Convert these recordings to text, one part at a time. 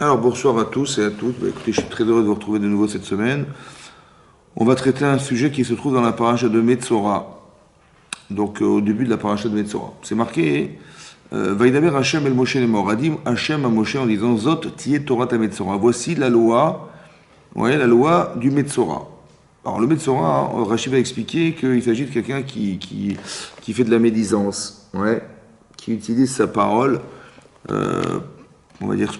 Alors bonsoir à tous et à toutes. Écoutez, je suis très heureux de vous retrouver de nouveau cette semaine. On va traiter un sujet qui se trouve dans la paracha de Metzora. Donc au début de la paracha de Metzora. C'est marqué Vaïdaber Hachem el Moshe Lemor. Adim Hachem à Moshe en disant Zot tiye Torah ta Metzora. Voici la loi, la loi du Metzora. Alors le Metzora, Rashi va expliquer qu'il s'agit de quelqu'un qui fait de la médisance, qui utilise sa parole. On va dire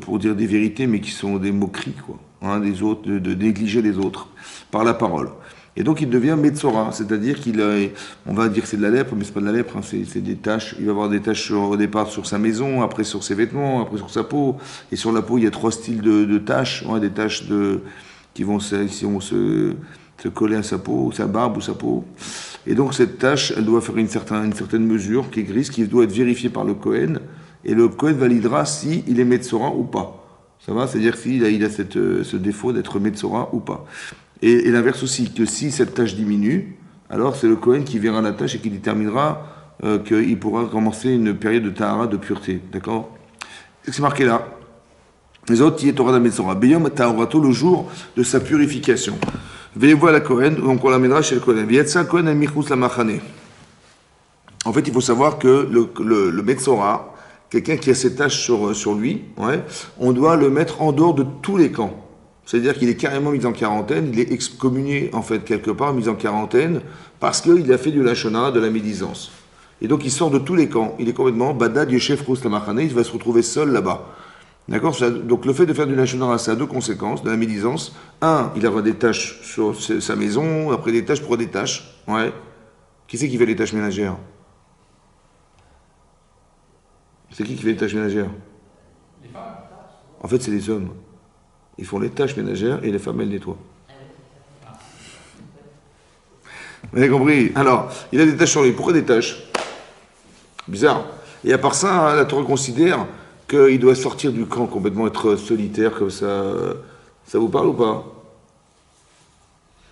pour dire des vérités, mais qui sont des moqueries, des autres, de négliger les autres par la parole. Et donc il devient Metzora, c'est-à-dire on va dire que c'est de la lèpre, mais c'est pas de la lèpre, c'est des taches. Il va avoir des taches au départ sur sa maison, après sur ses vêtements, après sur sa peau. Et sur la peau, il y a 3 styles de taches, des taches qui vont se coller à sa peau, sa barbe ou sa peau. Et donc cette tache, elle doit faire une certaine mesure qui est grise, qui doit être vérifiée par le Kohen. Et le Kohen validera s'il est Metzora ou pas. Ça va? C'est-à-dire s'il a ce défaut d'être Metzora ou pas. Et l'inverse aussi, que si cette tâche diminue, alors c'est le Kohen qui verra la tâche et qui déterminera qu'il pourra commencer une période de Tahara, de pureté. D'accord? C'est marqué là. Les autres, il est Torah de Metzora. Beyom Tahorato, le jour de sa purification. Veillez-vous à la Kohen, donc on l'amènera chez le Kohen. Veyatsa Kohen al Michus la Machane. En fait, il faut savoir que le Metzora, quelqu'un qui a ses tâches sur lui, on doit le mettre en dehors de tous les camps. C'est-à-dire qu'il est carrément mis en quarantaine, il est excommunié en fait quelque part, mis en quarantaine, parce qu'il a fait du Lashon Hara, de la médisance. Et donc il sort de tous les camps. Il est complètement Badad Yeshef Rous Lamachane, il va se retrouver seul là-bas. D'accord? Donc le fait de faire du Lashon Hara, ça a 2 conséquences de la médisance. Un, il aura des tâches sur sa maison, après des tâches pour des tâches. Qui c'est qui fait les tâches ménagères? C'est qui fait les tâches ménagères? Les femmes. En fait, c'est les hommes. Ils font les tâches ménagères et les femmes, elles nettoient. Vous avez compris? Alors, il a des tâches sur lui. Pourquoi des tâches? Bizarre. Et à part ça, la Torah considère qu'il doit sortir du camp, complètement être solitaire, comme ça. Ça vous parle ou pas?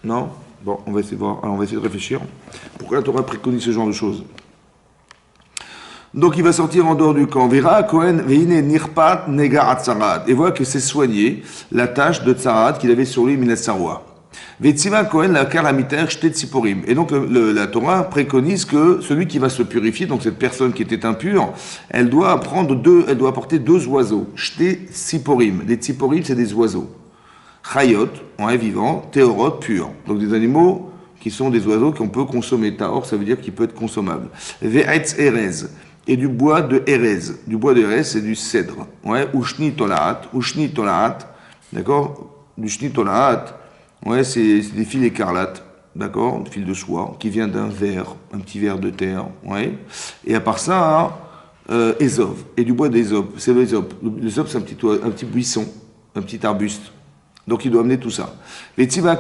Non? Bon, on va essayer de voir. Alors, on va essayer de réfléchir. Pourquoi la Torah préconise ce genre de choses? Donc il va sortir en dehors du camp. Vera Kohen veine nirpat nega atzarat. Et voit que c'est soigné la tâche de tzarat qu'il avait sur lui minatsarwa. Vetsiva Kohen la karamiter shtet tziporim. Et donc la Torah préconise que celui qui va se purifier, donc cette personne qui était impure, elle doit apporter 2 oiseaux. Shtet tziporim. Les tziporim, c'est des oiseaux. Chayot, vivant, teorot, pur. Donc des animaux qui sont des oiseaux qu'on peut consommer. Taor, ça veut dire qu'il peut être consommable. Ve'etz erez. Et du bois de Erez. Du bois de Erez, c'est du cèdre. Ushni tolaat. D'accord? Du shni tolaat, c'est des fils écarlates. D'accord? Des fils de soie, qui vient d'un verre, un petit verre de terre. Et à part ça, Ézov. Et du bois d'Ézov. C'est l'Ézov. L'Ézov, c'est un petit buisson, un petit arbuste. Donc il doit amener tout ça. Qu'est-ce qui va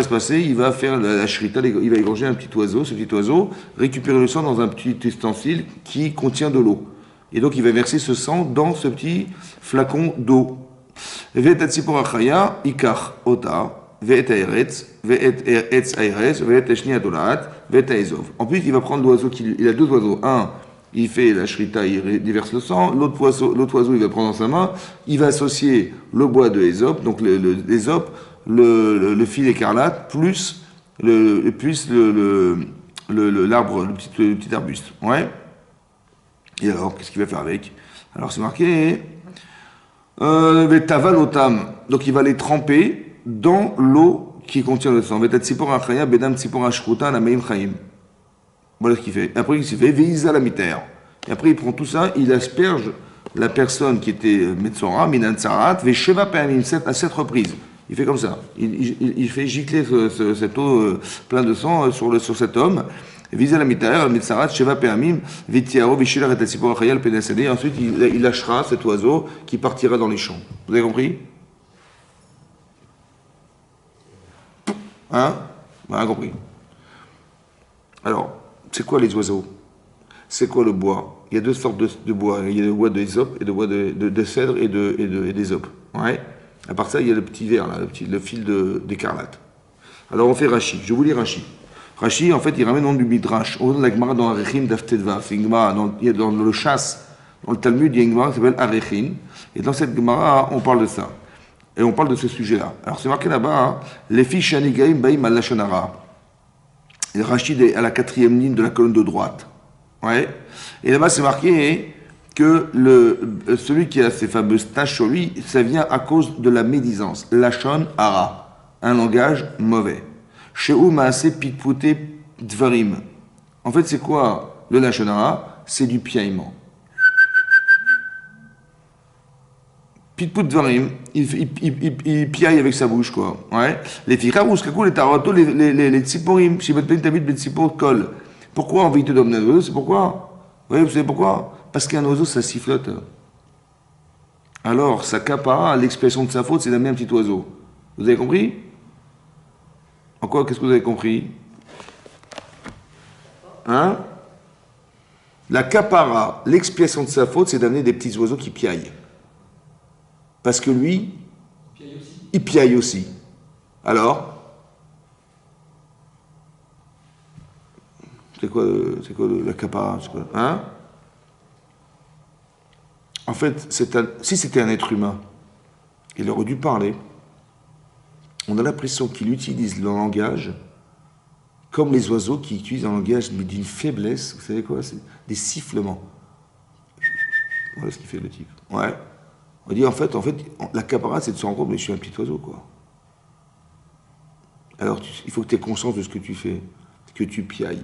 se passer? Il va faire la shrita, il va égorger un petit oiseau, ce petit oiseau, récupérer le sang dans un petit ustensile qui contient de l'eau. Et donc il va verser ce sang dans ce petit flacon d'eau. Ensuite il va prendre l'oiseau, il a 2 oiseaux. Un, il fait la shrita, il déverse le sang. L'autre oiseau, il va prendre dans sa main. Il va associer le bois de Ésope, donc l'Ésope, le fil écarlate, plus l'arbre, le petit arbuste. Et alors, qu'est-ce qu'il va faire avec? Alors, c'est marqué Vetavalotam. Donc, il va les tremper dans l'eau qui contient le sang. Vetatsipor achaya, bedam tsipor ashruta, la meim chaim. Voilà ce qu'il fait. Après, il s'est fait Veïza la mitère. Et après, il prend tout ça, il asperge la personne qui était Metzora, Minan Tsarat, Vesheva Peamim, à 7 reprises. Il fait comme ça. Il fait gicler cette eau plein de sang sur cet homme. Veïza la mitère, Metzarat, Sheva Peamim, Vitiaro, Veshila Retatsipor Achayal, Pedasade. Ensuite, il lâchera cet oiseau qui partira dans les champs. Vous avez compris? Hein? Vous avez compris. Alors, c'est quoi les oiseaux? C'est quoi le bois? Il y a 2 sortes de bois. Il y a le bois d'Ésope et le bois de cèdre et d'Ésope. À part ça, il y a le petit verre, là, le fil d'écarlate. Alors on fait Rashi. Je vous lis Rashi. Rashi, en fait, il ramène le nom du Midrash. On a la Gemara dans Arechim d'Aftedva. C'est une Gemara, dans le chasse, dans le Talmud, il y a une Gemara qui s'appelle Arechim. Et dans cette Gemara, on parle de ça. Et on parle de ce sujet-là. Alors c'est marqué là-bas, hein, les fiches Shanigaim Baim al Lashonara. Et Rachid est à la 4e ligne de la colonne de droite. Ouais. Et là-bas, c'est marqué que celui qui a ces fameuses taches sur lui, ça vient à cause de la médisance. Lashon Hara, un langage mauvais. Shehu Maase Pitpute Dvarim. En fait, c'est quoi le Lashon Hara? C'est du piaillement. Pitput Dvarim, il piaille avec sa bouche, quoi. Ouais. Les fikarous, les tarotos, les tsiporim, chez votre tabit, les tsipor kol. Pourquoi on veut te donner un oiseau? C'est pourquoi? Oui, vous savez pourquoi? Parce qu'un oiseau, ça sifflote. Alors, sa capara, l'expression de sa faute, c'est d'amener un petit oiseau. Vous avez compris? En quoi? Qu'est-ce que vous avez compris? Hein? La capara, l'expiation de sa faute, c'est d'amener des petits oiseaux qui piaillent. Parce que lui, il piaille aussi. Alors, c'est quoi la capara? Hein? En fait, si c'était un être humain, il aurait dû parler. On a l'impression qu'il utilise le langage comme les oiseaux qui utilisent un langage, mais d'une faiblesse. Vous savez quoi? C'est des sifflements. Voilà ce qu'il fait le type. Ouais. On dit en fait, la capara, c'est de se rendre compte, mais je suis un petit oiseau, quoi. Alors, il faut que tu aies conscience de ce que tu fais, que tu piailles.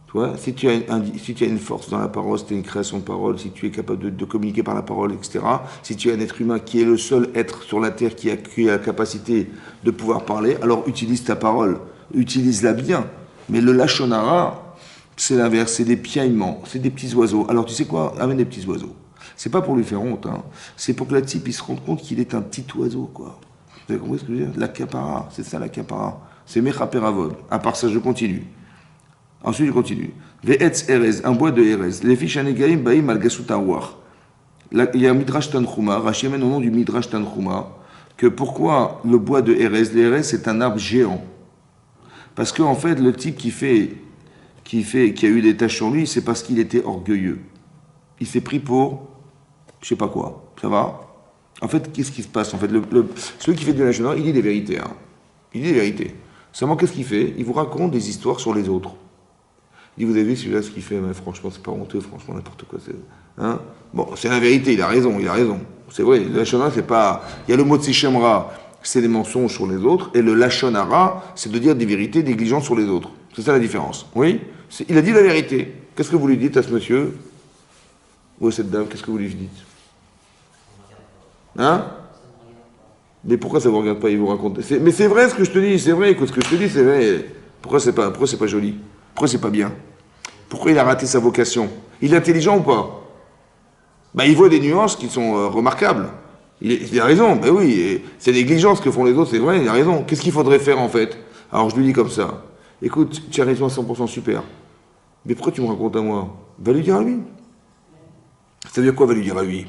Toi, si tu as une force dans la parole, si tu as une création de parole, si tu es capable de communiquer par la parole, etc., si tu es un être humain qui est le seul être sur la terre qui a la capacité de pouvoir parler, alors utilise ta parole, utilise-la bien. Mais le lashon hara, c'est l'inverse, c'est des piaillements, c'est des petits oiseaux. Alors, tu sais quoi? Amène des petits oiseaux. C'est pas pour lui faire honte, hein. C'est pour que la type il se rende compte qu'il est un petit oiseau, quoi. Vous avez compris ce que je veux dire? La capara, c'est ça la capara. C'est mechaperavod. À part ça, je continue. Ensuite, je continue. Ve'etz erez, un bois de erez. Les fiches anegaim baim al gasut awar. Il y a un midrash tanchuma, Rashi amène au nom du midrash tanchuma, que pourquoi le bois de erez? L'erez, c'est un arbre géant. Parce qu'en fait, le type qui a eu des taches sur lui, c'est parce qu'il était orgueilleux. Il s'est pris pour je sais pas quoi, ça va? En fait, qu'est-ce qui se passe? En fait, celui qui fait de la lashon hara, il dit des vérités. Hein. Il dit des vérités. Seulement, qu'est-ce qu'il fait? Il vous raconte des histoires sur les autres. Il dit, vous avez vu celui-là, ce qu'il fait? Mais franchement, c'est pas honteux, franchement, n'importe quoi. Hein? Bon, c'est la vérité, il a raison. C'est vrai, le lashon hara, c'est pas... Il y a le mot tsichemra, c'est des mensonges sur les autres, et le lashon hara, c'est de dire des vérités négligentes sur les autres. C'est ça la différence. Oui? Il a dit la vérité. Qu'est-ce que vous lui dites à ce monsieur? Ou à cette dame, qu'est-ce que vous lui dites? Hein? Mais pourquoi ça vous regarde pas? Il vous raconte. Mais c'est vrai ce que je te dis, c'est vrai. Écoute, ce que je te dis, c'est vrai. Pourquoi c'est pas joli? Pourquoi c'est pas bien? Pourquoi il a raté sa vocation? Il est intelligent ou pas? Ben, il voit des nuances qui sont remarquables. Il a raison, ben oui. C'est négligent ce que font les autres, c'est vrai, il a raison. Qu'est-ce qu'il faudrait faire en fait? Alors je lui dis comme ça. Écoute, tu as raison à 100%, super. Mais pourquoi tu me racontes à moi? Va lui dire à lui. Ça veut dire quoi, va lui dire à lui?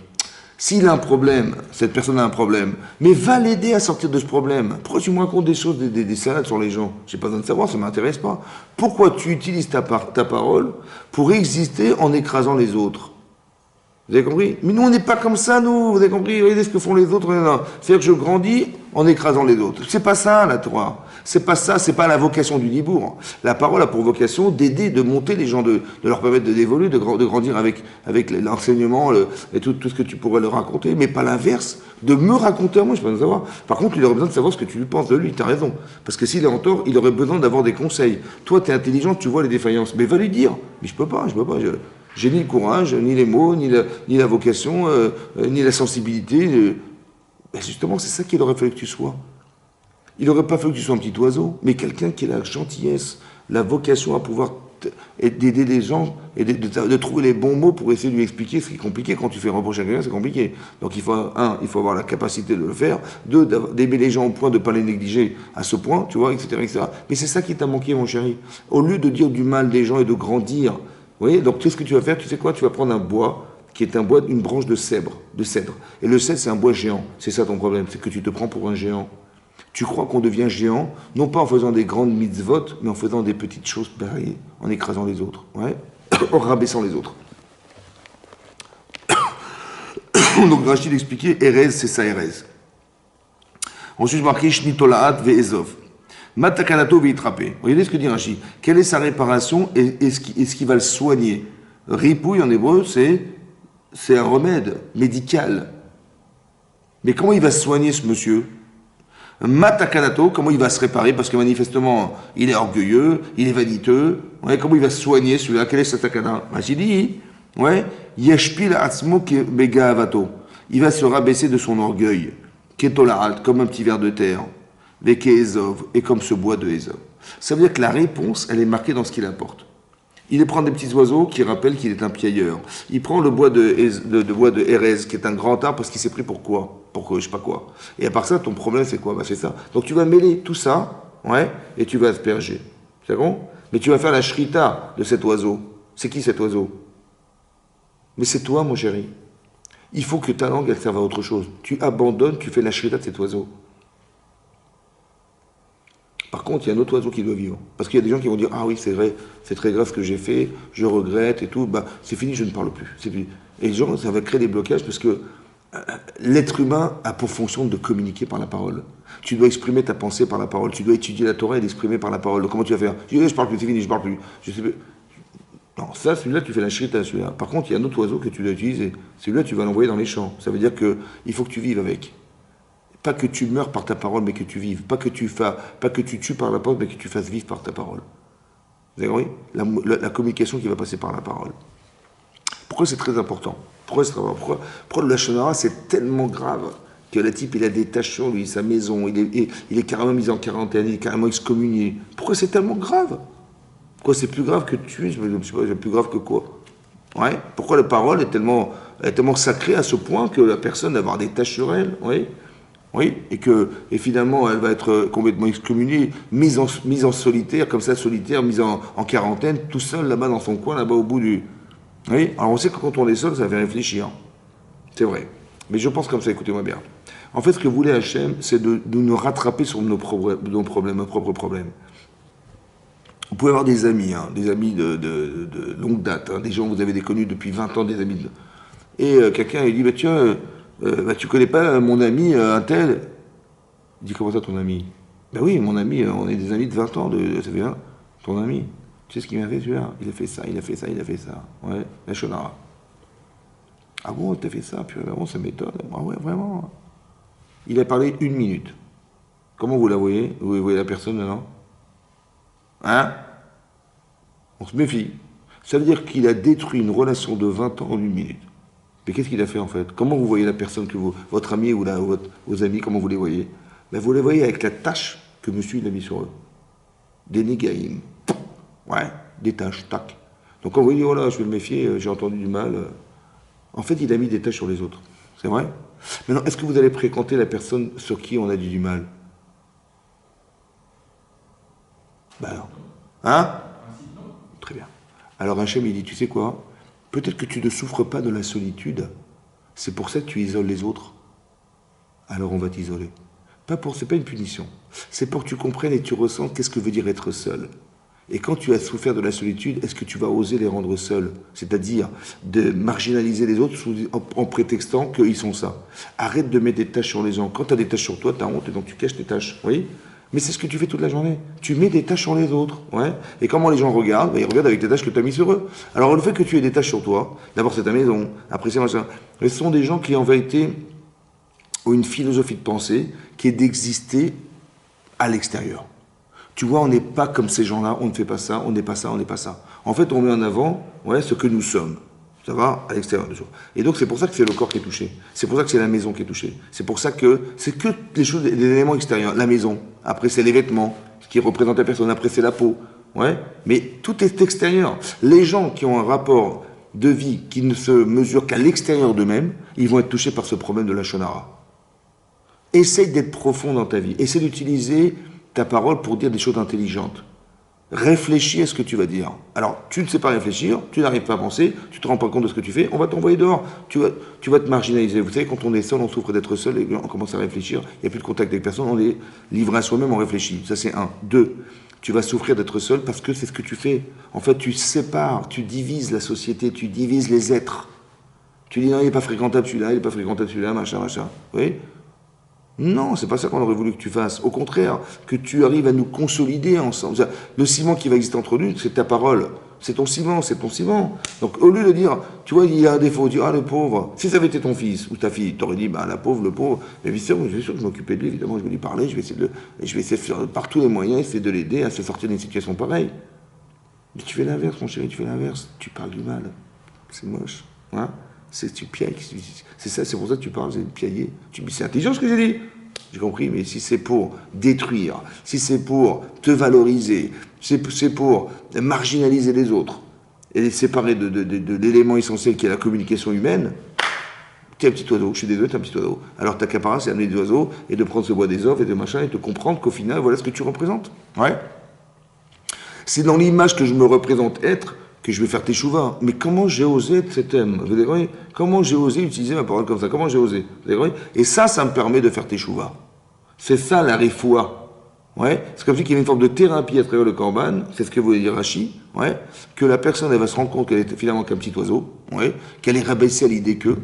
S'il a un problème, cette personne a un problème, mais va l'aider à sortir de ce problème. Pourquoi tu me racontes des choses, des salades sur les gens? J'ai pas besoin de savoir, ça ne m'intéresse pas. Pourquoi tu utilises ta parole pour exister en écrasant les autres? Vous avez compris? Mais nous, on n'est pas comme ça, nous. Vous avez compris? Regardez ce que font les autres. C'est-à-dire que je grandis en écrasant les autres. C'est pas ça, la Torah. C'est pas ça, c'est pas la vocation du Dibour. La parole a pour vocation d'aider, de monter les gens, de leur permettre d'évoluer, de grandir avec l'enseignement et tout ce que tu pourrais leur raconter, mais pas l'inverse, de me raconter à moi, je peux pas savoir. Par contre, il aurait besoin de savoir ce que tu lui penses de lui, tu as raison. Parce que s'il est en tort, il aurait besoin d'avoir des conseils. Toi, tu es intelligent, tu vois les défaillances, mais va lui dire. Mais je peux pas. J'ai ni le courage, ni les mots, ni la vocation, ni la sensibilité. Ben justement, c'est ça qu'il aurait fallu que tu sois. Il n'aurait pas fallu que tu sois un petit oiseau, mais quelqu'un qui a la gentillesse, la vocation à pouvoir d'aider les gens et de trouver les bons mots pour essayer de lui expliquer ce qui est compliqué. Quand tu fais reprocher à quelqu'un, c'est compliqué. Donc il faut avoir la capacité de le faire. Deux, d'aimer les gens au point de ne pas les négliger à ce point, tu vois, etc., etc. Mais c'est ça qui t'a manqué, mon chéri. Au lieu de dire du mal des gens et de grandir, vous voyez, donc qu'est-ce que tu vas faire? Tu sais quoi? Tu vas prendre un bois qui est un bois, une branche de cèdre. Et le cèdre, c'est un bois géant. C'est ça ton problème, c'est que tu te prends pour un géant. Tu crois qu'on devient géant, non pas en faisant des grandes mitzvot, mais en faisant des petites choses pareilles, en écrasant les autres, ouais, en rabaissant les autres. Donc Rachid expliquait, Erez, c'est ça, Erez. Ensuite, je marquais Shnitolaat ve'ezov. Matakanato ve'itrapé. Regardez ce que dit Rachid. Quelle est sa réparation et ce qui va le soigner? Ripouille en hébreu, c'est un remède médical. Mais comment il va soigner ce monsieur? Matakanato, comment il va se réparer? Parce que manifestement, il est orgueilleux, il est vaniteux. Ouais, comment il va soigner celui-là? Quelle est sa takana? Rachid dit, ouais, Yeshpil atzmo begaavato. Il va se rabaisser de son orgueil. Ketolaalt, comme un petit ver de terre. Veke Ezov, et comme ce bois de Ezov. Ça veut dire que la réponse, elle est marquée dans ce qu'il apporte. Il prend des petits oiseaux qui rappellent qu'il est un piailleur. Il prend le bois de Erez, qui est un grand arbre, parce qu'il s'est pris pour quoi? Pour je sais pas quoi. Et à part ça, ton problème, c'est quoi? Bah, c'est ça. Donc tu vas mêler tout ça, ouais, et tu vas asperger. C'est bon? Mais tu vas faire la shrita de cet oiseau. C'est qui cet oiseau? Mais c'est toi, mon chéri. Il faut que ta langue, elle serve à autre chose. Tu abandonnes, tu fais la shrita de cet oiseau. Par contre, il y a un autre oiseau qui doit vivre. Parce qu'il y a des gens qui vont dire, ah oui, c'est vrai, c'est très grave ce que j'ai fait, je regrette et tout, bah, c'est fini, je ne parle plus. C'est fini. Et les gens, ça va créer des blocages parce que l'être humain a pour fonction de communiquer par la parole. Tu dois exprimer ta pensée par la parole. Tu dois étudier la Torah et l'exprimer par la parole. Donc, comment tu vas faire? Je dis, je parle plus, c'est fini, je parle plus. Je sais plus. Non, ça, celui-là, tu fais la shrita, celui-là. Par contre, il y a un autre oiseau que tu dois utiliser. Celui-là, tu vas l'envoyer dans les champs. Ça veut dire qu'il faut que tu vives avec. Pas que tu meurs par ta parole, mais que tu vives. Pas que tu tues par la parole, mais que tu fasses vivre par ta parole. Vous avez compris? La communication qui va passer par la parole. Pourquoi c'est très important? Pourquoi le Lachon Hara, c'est tellement grave que le type, il a des taches sur lui, sa maison, il est carrément mis en quarantaine, il est carrément excommunié. Pourquoi c'est tellement grave? Pourquoi c'est plus grave que tuer? Je ne sais pas, c'est plus grave que quoi? Ouais. Pourquoi la parole est tellement sacrée à ce point que la personne va avoir des taches sur elle? Oui. Oui, et finalement, elle va être complètement excommuniée, mise en solitaire, comme ça, solitaire, mise en quarantaine, tout seul, là-bas, dans son coin, là-bas, au bout du... Oui, alors on sait que quand on est seul, ça fait réfléchir. C'est vrai. Mais je pense comme ça, écoutez-moi bien. En fait, ce que voulait Hachem, c'est de nous rattraper sur nos problèmes, nos propres problèmes. Vous pouvez avoir des amis de longue date, hein, des gens que vous avez connus depuis 20 ans, des amis Et quelqu'un, il dit, bah, tiens... tu connais pas mon ami un tel? Il dit, comment ça ton ami? Ben oui, mon ami, on est des amis de 20 ans, ça fait un, ton ami. Tu sais ce qu'il m'a fait celui-là? Il a fait ça, il a fait ça, il a fait ça. Ouais, la Shonara. Ah bon, t'as fait ça? Puis vraiment, ça m'étonne. Ah ouais, vraiment. Il a parlé 1 minute. Comment vous la voyez? Vous voyez la personne maintenant? Hein? On se méfie. Ça veut dire qu'il a détruit une relation de 20 ans en 1 minute. Mais qu'est-ce qu'il a fait en fait? Comment vous voyez la personne que votre ami ou vos amis, comment vous les voyez? Ben, vous les voyez avec la tâche que monsieur il a mis sur eux. Des négaïm. Ouais, des tâches, tac. Donc quand vous dites, oh là, je vais me méfier, j'ai entendu du mal. En fait, il a mis des tâches sur les autres. C'est vrai? Maintenant, est-ce que vous allez fréquenter la personne sur qui on a dit du mal? Ben non. Hein? Très bien. Alors Hachem, il dit, tu sais quoi? Peut-être que tu ne souffres pas de la solitude. C'est pour ça que tu isoles les autres. Alors on va t'isoler. C'est pas une punition. C'est pour que tu comprennes et tu ressentes qu'est-ce que veut dire être seul. Et quand tu as souffert de la solitude, est-ce que tu vas oser les rendre seuls? C'est-à-dire de marginaliser les autres en prétextant qu'ils sont ça. Arrête de mettre des tâches sur les gens. Quand tu as des tâches sur toi, tu as honte et donc tu caches tes tâches. Oui? Mais c'est ce que tu fais toute la journée. Tu mets des tâches sur les autres. Ouais. Et comment les gens regardent? Ils regardent avec les tâches que tu as mis sur eux. Alors le fait que tu aies des tâches sur toi, d'abord c'est ta maison, après c'est machin. Ce sont des gens qui en vérité ont une philosophie de pensée qui est d'exister à l'extérieur. Tu vois, on n'est pas comme ces gens-là, on ne fait pas ça, on n'est pas ça, on n'est pas ça. En fait, on met en avant ce que nous sommes. Ça va à l'extérieur de soi. Et donc c'est pour ça que c'est le corps qui est touché. C'est pour ça que c'est la maison qui est touchée. C'est pour ça que c'est que les choses, les éléments extérieurs. La maison. Après c'est les vêtements, ce qui représente la personne. Après c'est la peau. Ouais. Mais tout est extérieur. Les gens qui ont un rapport de vie qui ne se mesure qu'à l'extérieur d'eux-mêmes, ils vont être touchés par ce problème de la Shonara. Essaye d'être profond dans ta vie. Essaye d'utiliser ta parole pour dire des choses intelligentes. Réfléchis à ce que tu vas dire. Alors, tu ne sais pas réfléchir, tu n'arrives pas à penser, tu ne te rends pas compte de ce que tu fais, on va t'envoyer dehors. Tu vas te marginaliser. Vous savez, quand on est seul, on souffre d'être seul et on commence à réfléchir, il n'y a plus de contact avec personne, on est livré à soi-même, on réfléchit. Ça, c'est un. Deux, tu vas souffrir d'être seul parce que c'est ce que tu fais. En fait, tu sépares, tu divises la société, tu divises les êtres. Tu dis non, il n'est pas fréquentable celui-là, il n'est pas fréquentable celui-là, machin, machin. Vous voyez ? Non, c'est pas ça qu'on aurait voulu que tu fasses. Au contraire, que tu arrives à nous consolider ensemble. Le ciment qui va exister entre nous, c'est ta parole. C'est ton ciment, c'est ton ciment. Donc au lieu de dire, tu vois, il y a un défaut, tu dis, ah le pauvre. Si ça avait été ton fils ou ta fille, tu aurais dit, bah la pauvre, le pauvre. Mais bien sûr, je suis sûr que je m'occupais de lui, évidemment, je vais lui parler, je vais essayer de faire par tous les moyens, essayer de l'aider à se sortir d'une situation pareille. Mais tu fais l'inverse, mon chéri, tu fais l'inverse. Tu parles du mal. C'est moche. Hein, tu piailles. C'est ça, c'est pour ça que tu parles, c'est piailler. Tu me dis, c'est intelligent ce que j'ai dit. J'ai compris, mais si c'est pour détruire, si c'est pour te valoriser, c'est pour marginaliser les autres et les séparer de l'élément essentiel qui est la communication humaine, t'es un petit oiseau. Je suis désolé, t'es un petit oiseau. Alors ta capara, c'est d'amener des oiseaux et de prendre ce bois des offres et de machin et de comprendre qu'au final, voilà ce que tu représentes. Ouais. C'est dans l'image que je me représente être que je vais faire tes chouvas. Mais comment j'ai osé être cet homme? Vous avez compris? Comment j'ai osé utiliser ma parole comme ça? Comment j'ai osé? Vous avez compris? Et ça me permet de faire tes chouvas. C'est ça la réfoua. Ouais. C'est comme si il y avait une forme de thérapie à travers le corban, c'est ce que voulait dire Rashi, ouais, que la personne elle va se rendre compte qu'elle est finalement qu'un petit oiseau, ouais, qu'elle est rabaissée à l'idée que,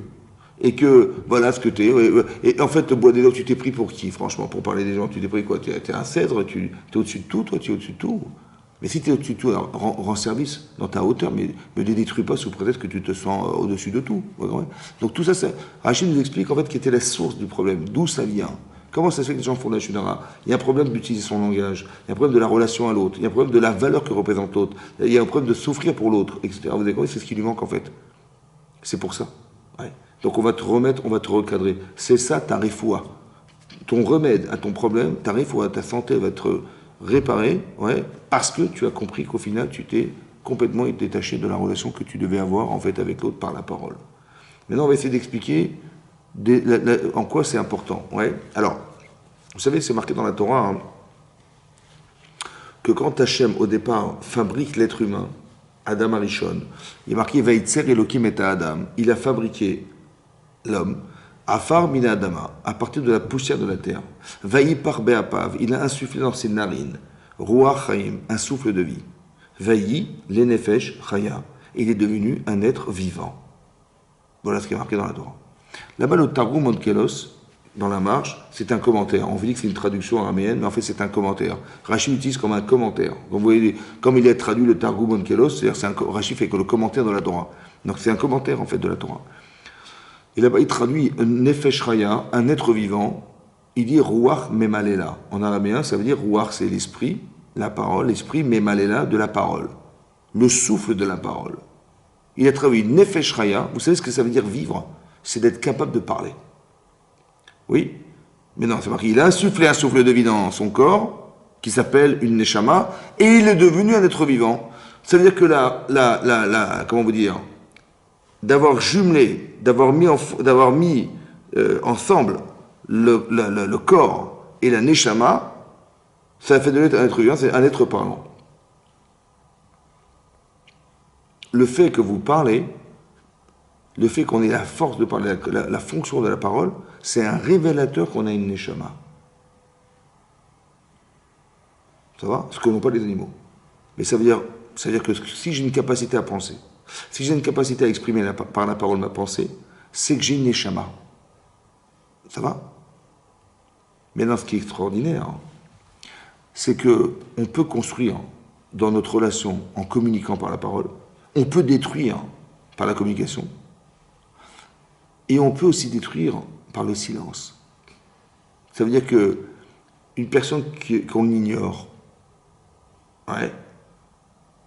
et que voilà ce que tu es. Ouais, ouais. Et en fait, le bois des lots, tu t'es pris pour qui, franchement, pour parler des gens, tu t'es pris quoi? Tu es un cèdre, tu es au-dessus de tout, toi, tu es au-dessus de tout. Mais si tu es au-dessus de tout, alors, rends service dans ta hauteur, mais ne les détruis pas sous prétexte que tu te sens au-dessus de tout. Ouais, ouais. Donc tout ça, Rachid nous explique en fait quelle était la source du problème, d'où ça vient. Comment ça se fait que les gens font de la shudara? Il y a un problème d'utiliser son langage, il y a un problème de la relation à l'autre, il y a un problème de la valeur que représente l'autre, il y a un problème de souffrir pour l'autre, etc. Vous avez compris, c'est ce qui lui manque en fait. C'est pour ça. Ouais. Donc on va te remettre, on va te recadrer. C'est ça ta refoua. Ton remède à ton problème, ta refoua, ta santé va être réparée, ouais, parce que tu as compris qu'au final tu t'es complètement détaché de la relation que tu devais avoir en fait avec l'autre par la parole. Maintenant on va essayer d'expliquer en quoi c'est important. Ouais. Alors, vous savez, c'est marqué dans la Torah hein, que quand Hachem, au départ, fabrique l'être humain, Adam Arishon, il est marqué Vaïtzer Elohim et Adam, il a fabriqué l'homme, Afar mina Adama, à partir de la poussière de la terre. Vaïpar Be'apav, il a insufflé dans ses narines, Ruach Chaim, un souffle de vie. Vaï, l'Enefesh Chaya, il est devenu un être vivant. Voilà ce qui est marqué dans la Torah. Là-bas, le Targum Onkelos, dans la marge, c'est un commentaire. On vous dit que c'est une traduction araméenne, mais en fait, c'est un commentaire. Rashi l'utilise comme un commentaire. Vous voyez, comme il est traduit le Targum Onkelos, c'est-à-dire Rashi fait que le commentaire de la Torah. Donc, c'est un commentaire, en fait, de la Torah. Et là-bas, il traduit Nefesh Raya, un être vivant. Il dit Ruach Memalela. En araméen, ça veut dire Ruach, c'est l'esprit, la parole, l'esprit Memalela de la parole. Le souffle de la parole. Il a traduit Nefesh Raya. Vous savez ce que ça veut dire vivre? C'est d'être capable de parler. Oui, mais non, c'est marqué. Il a insufflé un souffle de vie dans son corps, qui s'appelle une neshama, et il est devenu un être vivant. Ça veut dire que comment vous dire, d'avoir jumelé, d'avoir mis ensemble le corps et la neshama, ça fait de lui un être vivant, c'est un être parlant. Le fait que vous parlez, le fait qu'on ait la force de parler, la fonction de la parole, c'est un révélateur qu'on a une neshama. Ça va? Ce que n'ont pas les animaux. Mais ça veut dire que si j'ai une capacité à penser, si j'ai une capacité à exprimer par la parole ma pensée, c'est que j'ai une neshama. Ça va? Maintenant, ce qui est extraordinaire, c'est qu'on peut construire dans notre relation en communiquant par la parole, on peut détruire par la communication, et on peut aussi détruire par le silence. Ça veut dire que une personne qu'on ignore, ouais,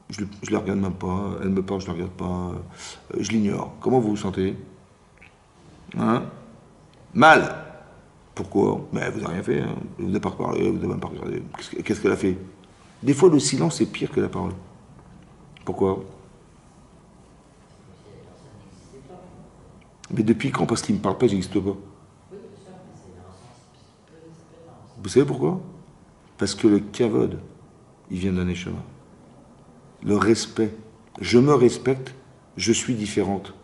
je la regarde même pas, elle me parle, je la regarde pas, je l'ignore. Comment vous vous sentez? Hein? Mal. Pourquoi? Mais vous n'avez rien fait, hein. Vous n'avez pas parlé, vous n'avez même pas regardé. Qu'est-ce qu'elle a fait? Des fois, le silence est pire que la parole. Pourquoi? Mais depuis quand? Parce qu'il ne me parle pas, je n'existe pas. Vous savez pourquoi? Parce que le kavod, il vient d'un neshama. le respect. Je me respecte, je suis différente,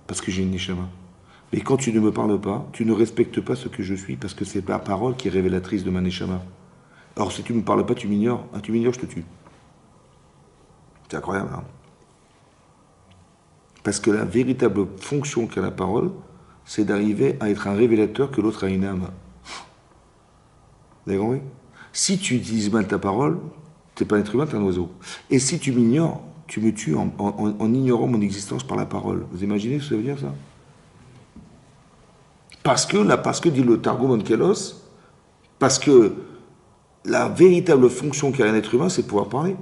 parce que j'ai une neshama. Mais quand tu ne me parles pas, tu ne respectes pas ce que je suis, parce que c'est la parole qui est révélatrice de ma neshama. Or, si tu ne me parles pas, tu m'ignores. Ah, tu m'ignores, je te tue. C'est incroyable, hein? Parce que la véritable fonction qu'a la parole, c'est d'arriver à être un révélateur que l'autre a une âme. Vous avez compris? Si tu utilises mal ta parole, tu n'es pas un être humain, tu es un oiseau. Et si tu m'ignores, tu me tues en ignorant mon existence par la parole. Vous imaginez ce que ça veut dire, ça? Parce que dit le Targum Onkelos, parce que la véritable fonction qu'a un être humain, c'est de pouvoir parler.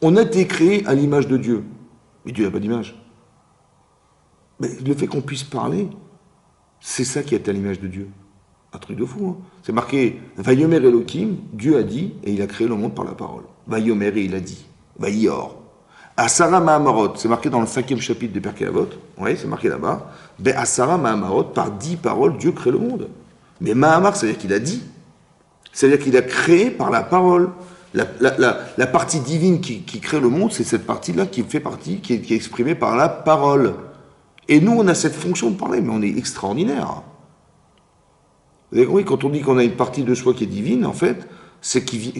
On a été créé à l'image de Dieu. Mais Dieu n'a pas d'image. Mais le fait qu'on puisse parler, c'est ça qui est à l'image de Dieu. Un truc de fou, hein. C'est marqué Vayomer Elohim, Dieu a dit, et il a créé le monde par la parole. Vayomer, et il a dit. Vayor. Asara Mahamarot, c'est marqué dans le 5e chapitre de Pirkei Avot. Oui, c'est marqué là-bas. Asara Mahamarot, par 10 paroles, Dieu crée le monde. Mais Mahamar, c'est-à-dire qu'il a dit. C'est-à-dire qu'il a créé par la parole. La partie divine qui crée le monde, c'est cette partie-là qui fait partie, qui est exprimée par la parole. Et nous, on a cette fonction de parler, mais on est extraordinaire. Vous avez compris, quand on dit qu'on a une partie de soi qui est divine, en fait, c'est qui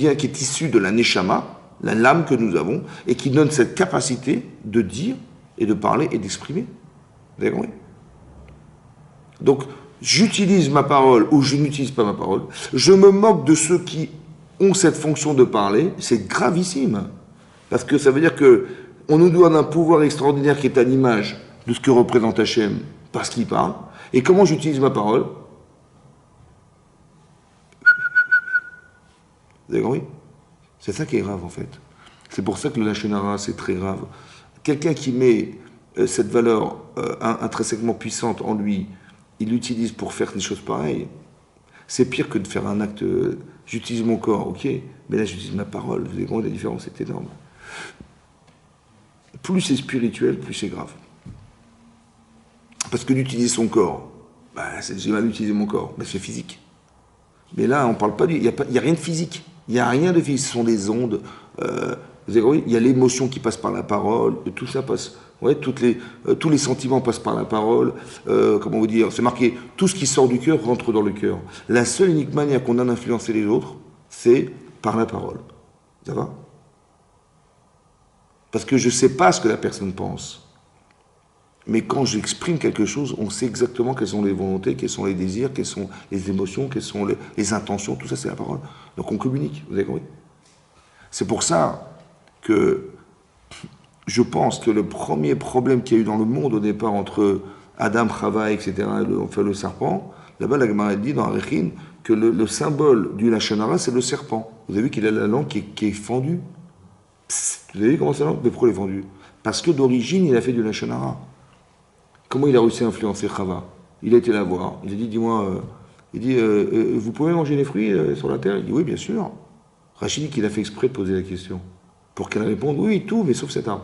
est issue de la neshama, l'âme que nous avons, et qui donne cette capacité de dire et de parler et d'exprimer. Vous avez compris? Donc, j'utilise ma parole ou je n'utilise pas ma parole. Je me moque de ceux qui ont cette fonction de parler. C'est gravissime. Parce que ça veut dire qu'on nous donne un pouvoir extraordinaire qui est à l'image de ce que représente Hachem parce qu'il parle. Et comment j'utilise ma parole? Vous avez compris? C'est ça qui est grave en fait. C'est pour ça que le Lachon Hara, c'est très grave. Quelqu'un qui met cette valeur intrinsèquement puissante en lui, il l'utilise pour faire des choses pareilles. C'est pire que de faire un acte. J'utilise mon corps, ok, mais là j'utilise ma parole. Vous avez compris, la différence est énorme. Plus c'est spirituel, plus c'est grave. Parce que d'utiliser son corps, j'ai mal utilisé mon corps, c'est physique. Mais là, on ne parle pas il n'y a rien de physique. Il n'y a rien de physique, ce sont des ondes. Vous avez compris, il y a l'émotion qui passe par la parole, tout ça passe. Ouais, tous les sentiments passent par la parole. Comment vous dire? C'est marqué, tout ce qui sort du cœur rentre dans le cœur. La seule unique manière qu'on a d'influencer les autres, c'est par la parole. Ça va? Parce que je ne sais pas ce que la personne pense. Mais quand j'exprime quelque chose, on sait exactement quelles sont les volontés, quels sont les désirs, quelles sont les émotions, quelles sont les intentions, tout ça c'est la parole. Donc on communique, vous avez compris? C'est pour ça que je pense que le premier problème qu'il y a eu dans le monde au départ entre Adam, Chava, etc., le serpent, là-bas la Gemara dit dans Arechin que le symbole du Lachon Hara c'est le serpent. Vous avez vu qu'il a la langue qui est fendue. Psst, vous avez vu comment c'est la langue? Mais pourquoi elle est fendue? Parce que d'origine il a fait du Lachon Hara. Comment il a réussi à influencer Chava? Il a été la voir. Il a dit, dis-moi, vous pouvez manger les fruits sur la terre? Il dit, oui, bien sûr. Rachid dit qu'il a fait exprès de poser la question. Pour qu'elle réponde, oui, tout, mais sauf cet arbre.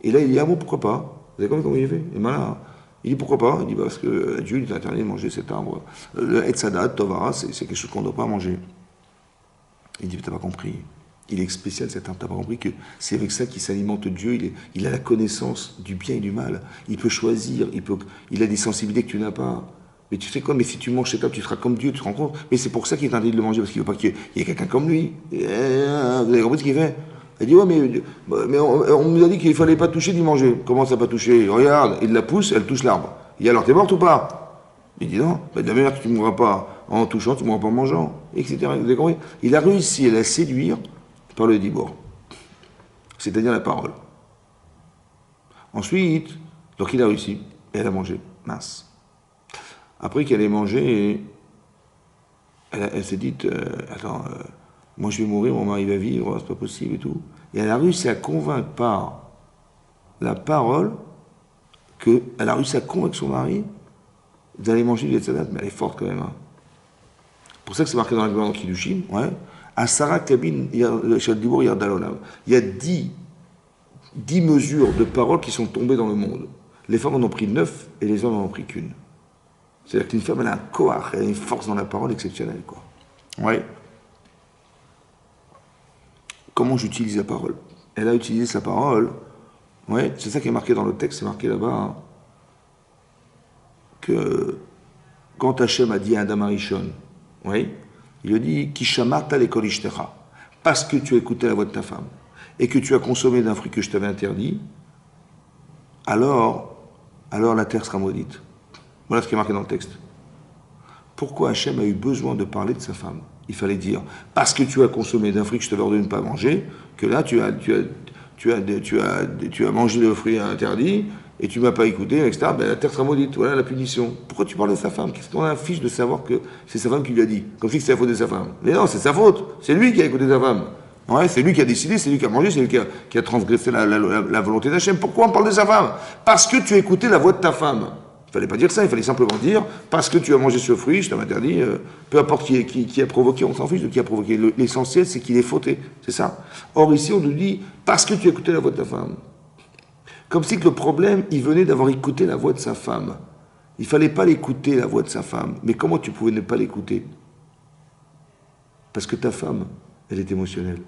Et là, il dit, ah bon, pourquoi pas? Vous avez compris comment il a fait? Et malin. Il dit, pourquoi pas? Il dit, parce que Dieu, il est interdit de manger cet arbre. Le Etzadat, Tovara, c'est quelque chose qu'on ne doit pas manger. Il dit, mais t'as pas compris. Il est spécial cet arbre, t'as pas compris que c'est avec ça qu'il s'alimente Dieu, il a la connaissance du bien et du mal, il peut choisir, il a des sensibilités que tu n'as pas. Mais tu sais quoi, mais si tu manges cet arbre, tu seras comme Dieu, tu te rends compte? Mais c'est pour ça qu'il est interdit de le manger, parce qu'il ne veut pas qu'il y ait quelqu'un comme lui. Vous avez compris ce qu'il fait? Il dit, ouais, mais on nous a dit qu'il ne fallait pas toucher d'y manger. Comment ça pas toucher? Regarde, il la pousse, elle touche l'arbre. Il dit, alors t'es morte ou pas? Il dit, non, de la manière que tu ne mourras pas en touchant, tu ne mourras pas en mangeant, etc. Vous avez compris? Il a réussi à la séduire par le dibor, c'est-à-dire la parole. Ensuite, donc il a réussi, et elle a mangé, mince. Après qu'elle ait mangé, elle s'est dit, attends, moi je vais mourir, mon mari va vivre, c'est pas possible et tout. Et elle a réussi à convaincre par la parole, elle a réussi à convaincre son mari d'aller manger du Etzadat, mais elle est forte quand même. Hein. C'est pour ça que c'est marqué dans la Gemara Kiddushin, ouais. À Sarah Kabin, il y a 10 mesures de paroles qui sont tombées dans le monde. Les femmes en ont pris 9 et les hommes en ont pris qu'une. C'est-à-dire qu'une femme, elle a un koach, elle a une force dans la parole exceptionnelle, quoi. Ouais. comment j'utilise la parole. Elle a utilisé sa parole, ouais, c'est ça qui est marqué dans le texte, c'est marqué là-bas, hein, que quand Hachem a dit à Adam Arishon, oui, il lui dit Kishamarta l'école ishtecha, parce que tu as écouté la voix de ta femme et que tu as consommé d'un fruit que je t'avais interdit, alors la terre sera maudite. Voilà ce qui est marqué dans le texte. Pourquoi Hachem a eu besoin de parler de sa femme? Il fallait dire, parce que tu as consommé d'un fruit que je t'avais ordonné de ne pas manger, que là tu as mangé le fruit interdit, et tu ne m'as pas écouté, etc., ben la terre sera maudite. Voilà la punition. Pourquoi tu parles de sa femme? Qu'est-ce qu'on a fiche de savoir que c'est sa femme qui lui a dit? Comme si c'est la faute de sa femme. Mais non, c'est sa faute. C'est lui qui a écouté sa femme. Ouais, c'est lui qui a décidé, c'est lui qui a mangé, c'est lui qui a transgressé la volonté d'Hachem. Pourquoi on parle de sa femme? Parce que tu as écouté la voix de ta femme. Il ne fallait pas dire ça, il fallait simplement dire, parce que tu as mangé ce fruit, je t'avais interdit, peu importe qui a provoqué, on s'en fiche de qui a provoqué. L'essentiel, c'est qu'il est fauté, c'est ça. Or ici, on nous dit, parce que tu as écouté la voix de ta femme. Comme si que le problème, il venait d'avoir écouté la voix de sa femme. Il ne fallait pas l'écouter, la voix de sa femme. Mais comment tu pouvais ne pas l'écouter? Parce que ta femme, elle est émotionnelle.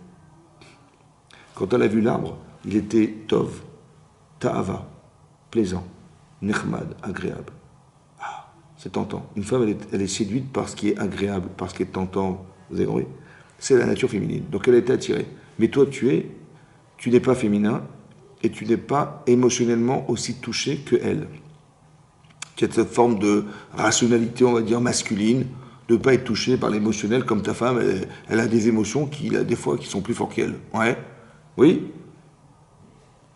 Quand elle a vu l'arbre, il était tov, ta'ava, plaisant, nechmad, agréable. Ah, c'est tentant. Une femme, elle est séduite par ce qui est agréable, par ce qui est tentant. Vous avez compris? C'est la nature féminine. Donc elle a été attirée. Mais toi, tu n'es pas féminin et tu n'es pas émotionnellement aussi touché que elle. Tu as cette forme de rationalité, on va dire, masculine, de ne pas être touché par l'émotionnel comme ta femme. Elle a des émotions des fois, qui sont plus fortes qu'elle. Ouais. Oui.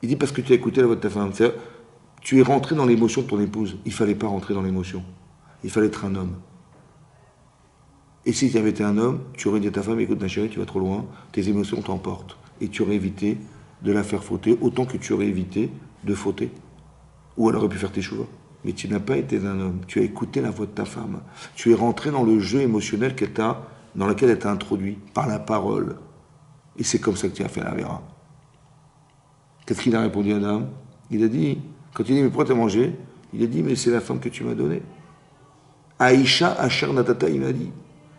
Il dit parce que tu as écouté la voix de ta femme. Tu es rentré dans l'émotion de ton épouse. Il ne fallait pas rentrer dans l'émotion. Il fallait être un homme. Et si tu avais été un homme, tu aurais dit à ta femme, écoute ma chérie, tu vas trop loin, tes émotions t'emportent. Et tu aurais évité de la faire fauter, autant que tu aurais évité de fauter. Ou elle aurait pu faire tes choix. Mais tu n'as pas été un homme. Tu as écouté la voix de ta femme. Tu es rentré dans le jeu émotionnel dans lequel elle t'a introduit, par la parole. Et c'est comme ça que tu as fait la vera. Qu'est-ce qu'il a répondu à Adam? Il a dit, quand il dit, mais pourquoi t'as mangé? Il a dit, mais c'est la femme que tu m'as donnée. Aïcha Asher Natata, il m'a dit.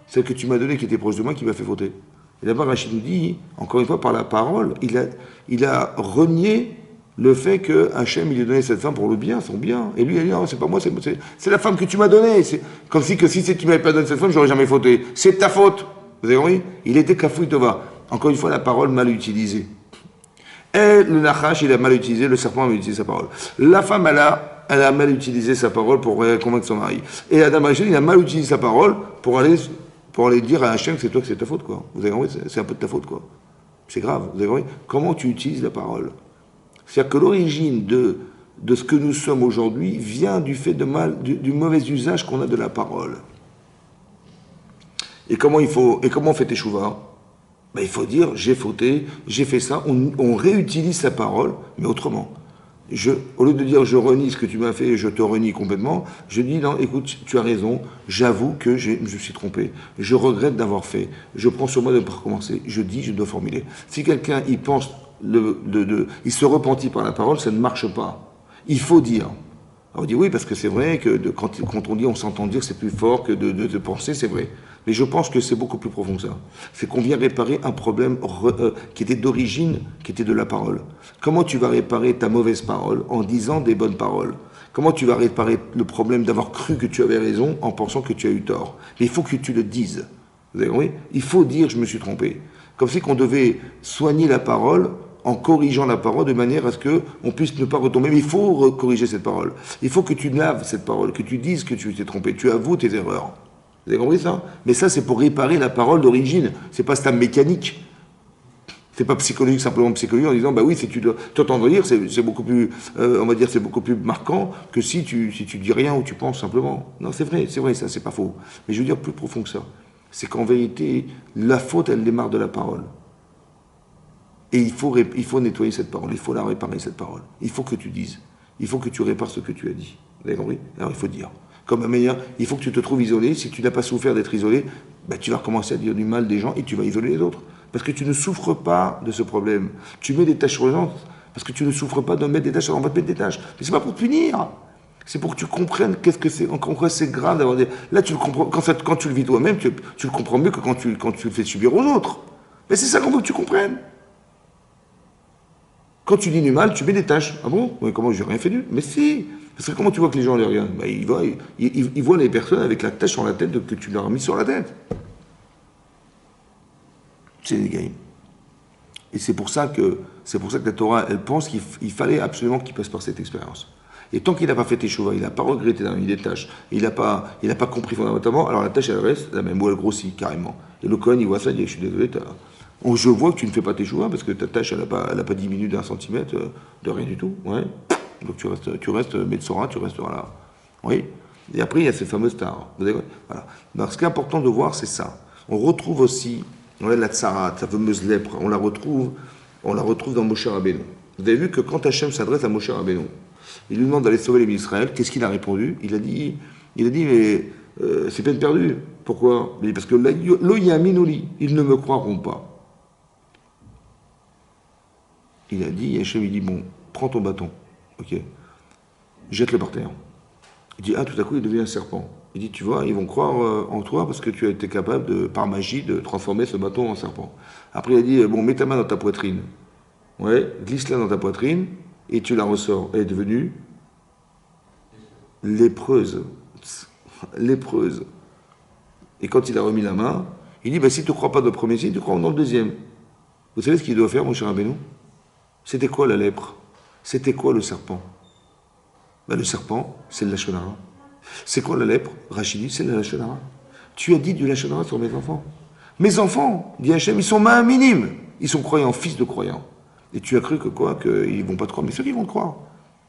Celle que tu m'as donnée, qui était proche de moi, qui m'a fait fauter. Et d'abord, Rachid nous dit, encore une fois, par la parole, il a renié le fait que Hachem, il lui a donné cette femme pour le bien, son bien. Et lui, il a dit, non, c'est pas moi, c'est la femme que tu m'as donnée. C'est comme si tu m'avais pas donné cette femme, j'aurais jamais fauté. C'est ta faute. Vous avez compris? Il était kafouille tova. Encore une fois, la parole mal utilisée. Et le Nachash, il a mal utilisé, le serpent a mal utilisé sa parole. La femme, elle a mal utilisé sa parole pour convaincre son mari. Et Adam Arishon, il a mal utilisé sa parole pour aller dire à Hachem que c'est toi que c'est ta faute, quoi. Vous avez compris? C'est un peu de ta faute, quoi. C'est grave, vous avez compris? Comment tu utilises la parole? C'est-à-dire que l'origine de ce que nous sommes aujourd'hui vient du fait du mauvais usage qu'on a de la parole. Et comment on fait teshuva? Ben, il faut dire, j'ai fauté, j'ai fait ça, on réutilise sa parole, mais autrement. Au lieu de dire, je renie ce que tu m'as fait et je te renie complètement, je dis, non, écoute, tu as raison, j'avoue que je me suis trompé, je regrette d'avoir fait, je prends sur moi de ne pas recommencer, je dois formuler. Si quelqu'un, il pense, il se repentit par la parole, ça ne marche pas. Il faut dire. Alors on dit oui, parce que c'est vrai que quand on dit, on s'entend dire, c'est plus fort que de penser, c'est vrai. Mais je pense que c'est beaucoup plus profond que ça. C'est qu'on vient réparer un problème qui était d'origine, qui était de la parole. Comment tu vas réparer ta mauvaise parole en disant des bonnes paroles? Comment tu vas réparer le problème d'avoir cru que tu avais raison en pensant que tu as eu tort? Mais il faut que tu le dises. Vous avez compris? Il faut dire je me suis trompé. Comme si qu'on devait soigner la parole en corrigeant la parole de manière à ce qu'on puisse ne pas retomber. Mais il faut corriger cette parole. Il faut que tu laves cette parole, que tu dises que tu t'es trompé, tu avoues tes erreurs. Vous avez compris ça? Mais ça, c'est pour réparer la parole d'origine. C'est pas stade mécanique. C'est pas psychologique, simplement psychologique, en disant, bah oui, si tu dois t'entendre dire, c'est beaucoup plus, on va dire, c'est beaucoup plus marquant que si tu dis rien ou tu penses simplement. Non, c'est vrai, ça, c'est pas faux. Mais je veux dire plus profond que ça. C'est qu'en vérité, la faute, elle démarre de la parole. Et il faut nettoyer cette parole, il faut la réparer, cette parole. Il faut que tu dises. Il faut que tu répares ce que tu as dit. Vous avez compris? Alors il faut dire. Comme un meilleur, il faut que tu te trouves isolé. Si tu n'as pas souffert d'être isolé, ben, tu vas recommencer à dire du mal des gens et tu vas isoler les autres. Parce que tu ne souffres pas de ce problème. Tu mets des tâches sur les gens parce que tu ne souffres pas de mettre des tâches. On va te mettre des tâches. Mais c'est pas pour punir. C'est pour que tu comprennes qu'est-ce que c'est. En quoi c'est grave d'avoir des. Là, tu le comprends. Quand tu le vis toi-même, tu le comprends mieux que quand tu le fais subir aux autres. Mais c'est ça qu'on veut que tu comprennes. Quand tu dis du mal, tu mets des tâches. Ah bon? Mais comment j'ai rien fait du? Mais si. Parce que comment tu vois que les gens les regardent? Bah, ils voient les personnes avec la tache sur la tête que tu leur as mis sur la tête. C'est des gains. Et c'est pour ça que la Torah, elle pense qu'il fallait absolument qu'il passe par cette expérience. Et tant qu'il n'a pas fait teshuva, il n'a pas regretté d'avoir mis des tâches, il n'a pas compris fondamentalement, alors la tâche, elle reste la même, ou elle grossit carrément. Et le Kohen, il voit ça, il dit, je suis désolé, je vois que tu ne fais pas teshuva, parce que ta tâche, elle n'a pas diminué d'un centimètre, de rien du tout. Ouais. Donc tu restes Metzora, tu restes là. Oui. Et après, il y a ces fameuses tares. Voilà. Donc, ce qui est important de voir, c'est ça. On retrouve aussi, la tsarat, sa fameuse lèpre, on la retrouve dans Moshe Rabbeinu. Vous avez vu que quand Hachem s'adresse à Moshe Rabbeinu, il lui demande d'aller sauver les Israël, qu'est-ce qu'il a répondu? Il a dit, mais c'est peine perdue. Pourquoi? Il dit, parce que lo yaminoli, ils ne me croiront pas. Il a dit, Hachem, il dit, bon, prends ton bâton, ok, jette-le par terre. Il dit, ah, tout à coup, il devient un serpent. Il dit, tu vois, ils vont croire en toi parce que tu as été capable, par magie, de transformer ce bâton en serpent. Après, il a dit, bon, mets ta main dans ta poitrine. Ouais, glisse-la dans ta poitrine et tu la ressors. Elle est devenue lépreuse. Lépreuse. Et quand il a remis la main, il dit, si tu ne crois pas dans le premier signe, tu crois dans le deuxième. Vous savez ce qu'il doit faire, mon cher Rabbeinu? C'était quoi la lèpre? C'était quoi le serpent? Le serpent, c'est le Lachon Hara. C'est quoi la lèpre? Rachidi, c'est le Lachon Hara. Tu as dit du Lachon Hara sur mes enfants. Mes enfants, dit Hachem, ils sont minimes. Ils sont croyants, fils de croyants. Et tu as cru que quoi? Qu'ils ne vont pas te croire. Mais ceux qui vont te croire.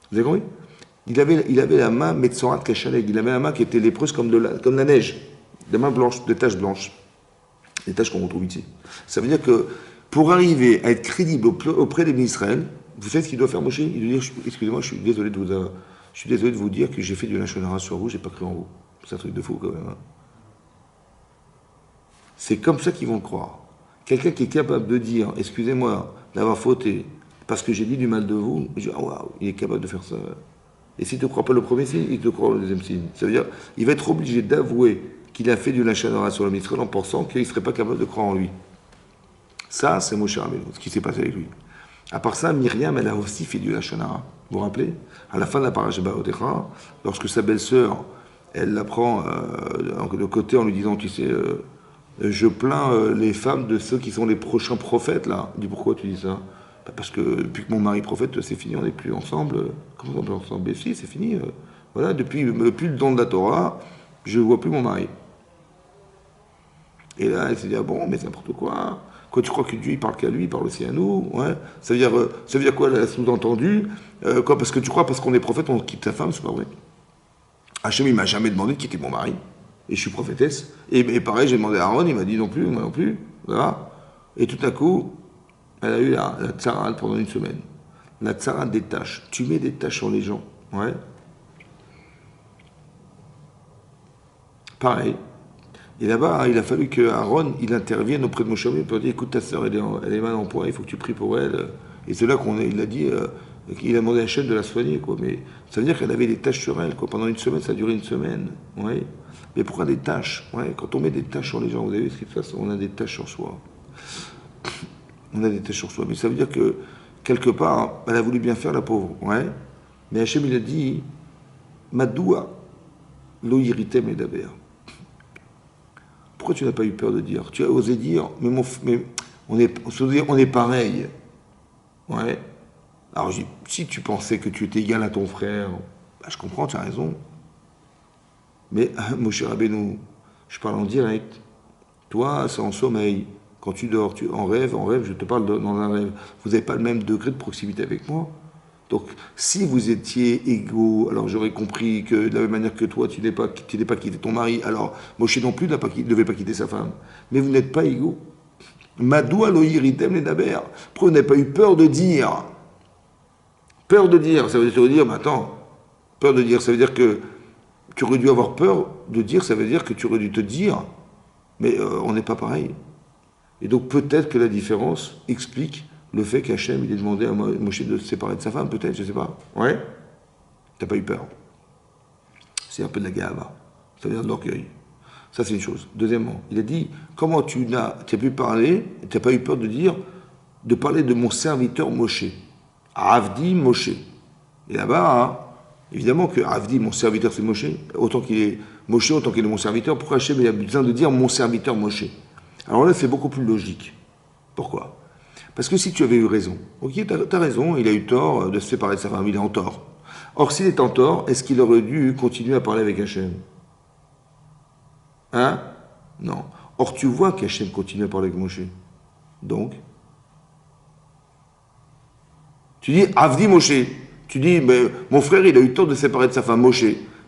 Vous avez compris? Il avait la main Metzorat Kachaleg. Il avait la main qui était lépreuse comme la neige. Des mains blanches, des taches blanches. Des taches qu'on retrouve ici. Ça veut dire que pour arriver à être crédible auprès des Israël, vous savez ce qu'il doit faire, Moshe? Il doit dire, excusez-moi, je suis désolé de vous dire que j'ai fait du Lachon Hara sur vous, j'ai pas cru en vous. C'est un truc de fou quand même. Hein. C'est comme ça qu'ils vont le croire. Quelqu'un qui est capable de dire, excusez-moi, d'avoir fauté, parce que j'ai dit du mal de vous, je dis, ah waouh, il est capable de faire ça. Et s'il ne te croit pas le premier signe, il te croit le deuxième signe. Ça veut dire, il va être obligé d'avouer qu'il a fait du Lachon Hara sur le Israël en pensant qu'il ne serait pas capable de croire en lui. Ça, c'est Moshe Rabbeinu, ce qui s'est passé avec lui. À part ça, Myriam, elle a aussi fait du Lachon Hara. Vous vous rappelez? À la fin de la paracha Ba'odecha, lorsque sa belle-sœur, elle la prend de côté en lui disant, tu sais, je plains les femmes de ceux qui sont les prochains prophètes, là. Elle dit, pourquoi tu dis ça? Parce que depuis que mon mari prophète, c'est fini, on n'est plus ensemble. Comment on est ensemble? Mais si, c'est fini. Voilà, depuis le don de la Torah, je ne vois plus mon mari. Et là, elle s'est dit, ah bon, mais c'est n'importe quoi. Quoi, tu crois que Dieu, il parle qu'à lui, il parle aussi à nous? Ouais. Ça veut dire quoi, la sous-entendu? Quoi, parce que tu crois, parce qu'on est prophète, on quitte sa femme, c'est pas vrai. Hachem, il m'a jamais demandé de quitter mon mari. Et je suis prophétesse. Et pareil, j'ai demandé à Aaron, il m'a dit non plus, moi non plus. Voilà. Et tout à coup, elle a eu la tsarat pendant une semaine. La tsarat des tâches. Tu mets des tâches sur les gens. Ouais. Pareil. Et là-bas, il a fallu que Aaron, il intervienne auprès de Moshe Rabbeinu pour dire, écoute, ta sœur, elle est mal en point, il faut que tu pries pour elle. Et c'est là qu'il a dit, qu'il a demandé à Hachem de la soigner, quoi. Mais ça veut dire qu'elle avait des taches sur elle, quoi. Pendant une semaine, ça a duré une semaine. Ouais. Mais pourquoi des taches? Ouais. Quand on met des taches sur les gens, vous avez vu ce qui se passe? On a des taches sur soi. On a des taches sur soi. Mais ça veut dire que, quelque part, elle a voulu bien faire, la pauvre. Ouais. Mais Hachem, il a dit, Madoua, lo yiritem edaber. Pourquoi tu n'as pas eu peur de dire? Tu as osé dire, mais on est pareil. Ouais. Alors, si tu pensais que tu étais égal à ton frère, je comprends, tu as raison. Mais, Moshe Rabbeinu, je parle en direct. Toi, c'est en sommeil. Quand tu dors, en rêve, je te parle dans un rêve. Vous n'avez pas le même degré de proximité avec moi. Donc, si vous étiez égaux, alors j'aurais compris que de la même manière que toi, tu n'es pas quitté ton mari, alors Moshe non plus ne devait pas quitter sa femme. Mais vous n'êtes pas égaux. Madou aloïritem les daber. Pourquoi vous n'avez pas eu peur de dire? Peur de dire, ça veut dire, mais attends, peur de dire, ça veut dire que tu aurais dû avoir peur de dire, ça veut dire que tu aurais dû te dire, mais on n'est pas pareil. Et donc peut-être que la différence explique le fait qu'Hachem, il ait demandé à Moshe de se séparer de sa femme, peut-être, je ne sais pas. Ouais. T'as pas eu peur. C'est un peu de la gava. Ça veut dire de l'orgueil. Ça, c'est une chose. Deuxièmement, il a dit, comment tu as pu parler, tu n'as pas eu peur de parler de mon serviteur Moshe. Avdi Moshe. Et là-bas, hein, évidemment que Avdi, mon serviteur, c'est Moshe. Autant qu'il est Moshe, autant qu'il est mon serviteur. Pourquoi Hachem il a besoin de dire mon serviteur Moshe? Alors là, c'est beaucoup plus logique. Pourquoi? Parce que si tu avais eu raison, ok, t'as raison, il a eu tort de se séparer de sa femme, il est en tort. Or, s'il est en tort, est-ce qu'il aurait dû continuer à parler avec Hachem? Hein? Non. Or, tu vois qu'Hachem continue à parler avec Moshe. Donc, tu dis, Avdi Moshe. Tu dis, mais, mon frère, il a eu tort de se séparer de sa femme, Moshe.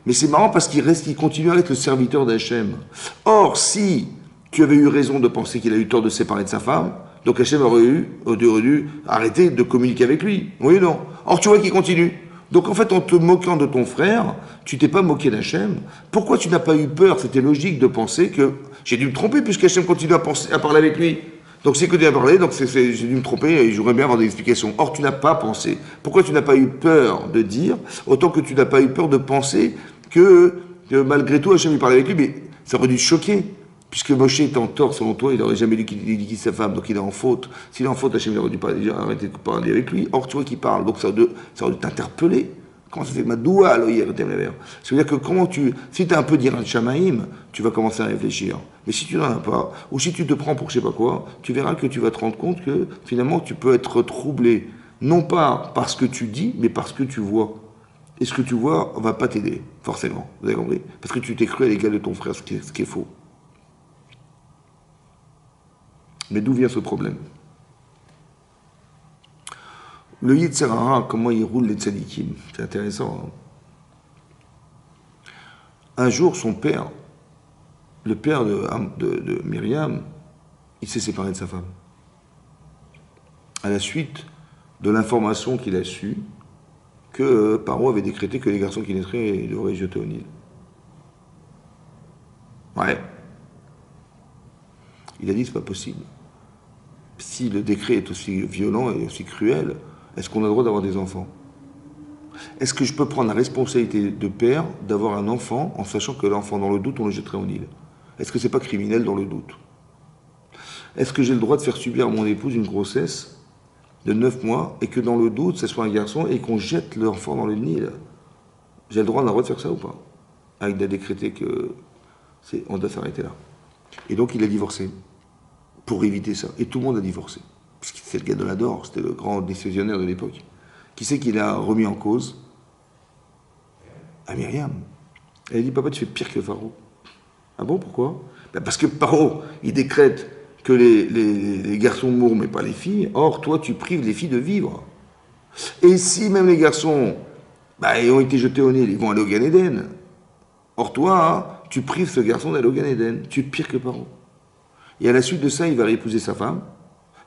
Mais c'est marrant parce qu'il continue à être le serviteur d'Hachem. Or, si tu avais eu raison de penser qu'il a eu tort de se séparer de sa femme, donc Hachem aurait dû arrêter de communiquer avec lui. Oui ou non? Or, tu vois qu'il continue. Donc en fait, en te moquant de ton frère, tu t'es pas moqué d'Hachem. Pourquoi tu n'as pas eu peur? C'était logique de penser que j'ai dû me tromper puisqu'Hachem continue à parler avec lui. Donc c'est que tu as parlé, donc j'ai dû me tromper et j'aurais bien avoir des explications. Or, tu n'as pas pensé. Pourquoi tu n'as pas eu peur de dire, autant que tu n'as pas eu peur de penser que malgré tout, Hachem lui parlait avec lui, mais ça aurait dû te choquer. Puisque Moshe est en tort, selon toi, il n'aurait jamais dit qu'il quitte sa femme, donc il est en faute. S'il est en faute, Hachem aurait dû arrêter de parler avec lui. Or, tu vois qu'il parle, donc ça aurait dû t'interpeller. Comment ça fait Madoua, l'oyer, c'est-à-dire que si tu as un peu d'Irat Shamaïm, tu vas commencer à réfléchir. Mais si tu n'en as pas, ou si tu te prends pour je sais pas quoi, tu verras que tu vas te rendre compte que finalement tu peux être troublé, non pas par ce que tu dis, mais par ce que tu vois. Et ce que tu vois ne va pas t'aider, forcément. Vous avez compris? Parce que tu t'es cru à l'égal de ton frère, ce qui est faux. Mais d'où vient ce problème? Le Yetzer Hara, comment il roule les tzadikim? C'est intéressant. Hein? Un jour, son père, le père de Myriam, il s'est séparé de sa femme. À la suite de l'information qu'il a su que Paro avait décrété que les garçons qui naîtraient devraient les jeter au Nil. Ouais. Il a dit, c'est pas possible. Si le décret est aussi violent et aussi cruel, est-ce qu'on a le droit d'avoir des enfants? Est-ce que je peux prendre la responsabilité de père d'avoir un enfant en sachant que l'enfant, dans le doute, on le jetterait au Nil? Est-ce que c'est pas criminel dans le doute? Est-ce que j'ai le droit de faire subir à mon épouse une grossesse de 9 mois et que dans le doute, ce soit un garçon et qu'on jette l'enfant dans le Nil? J'ai le droit de faire ça ou pas? Ah, il a décrété que on doit s'arrêter là. Et donc il a divorcé pour éviter ça. Et tout le monde a divorcé. Parce que c'est le gars de l'Ador, c'était le grand décisionnaire de l'époque. Qui c'est qu'il a remis en cause? À Myriam. Elle a dit, papa, tu fais pire que Pharaon. Ah bon, pourquoi? Ben parce que Pharaon, il décrète que les garçons mourent, mais pas les filles. Or, toi, tu prives les filles de vivre. Et si même les garçons ils ont été jetés au Nil, ils vont aller au Gan Eden. Or, toi, hein, tu prives ce garçon d'aller au Gan Eden. Tu es pire que Pharaon. Et à la suite de ça, il va épouser sa femme.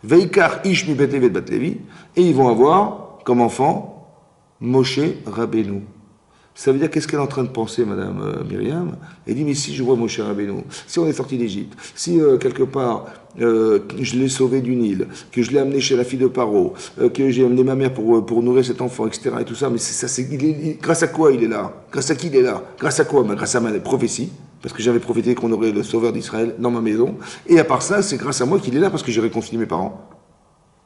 Veikar Ish mi Bet Levi Bat Levi. Et ils vont avoir, comme enfant, Moshe Rabbeinu. Ça veut dire, qu'est-ce qu'elle est en train de penser, Madame Myriam? Elle dit, mais si je vois Moshe Rabbeinu, si on est sorti d'Égypte, si quelque part je l'ai sauvé du Nil, que je l'ai amené chez la fille de Paro, que j'ai amené ma mère pour nourrir cet enfant, etc. et tout ça, mais grâce à quoi il est là? Grâce à qui il est là? Grâce à quoi? Grâce à ma prophétie, parce que j'avais prophété qu'on aurait le sauveur d'Israël dans ma maison, et à part ça, c'est grâce à moi qu'il est là, parce que j'ai réconcilié mes parents.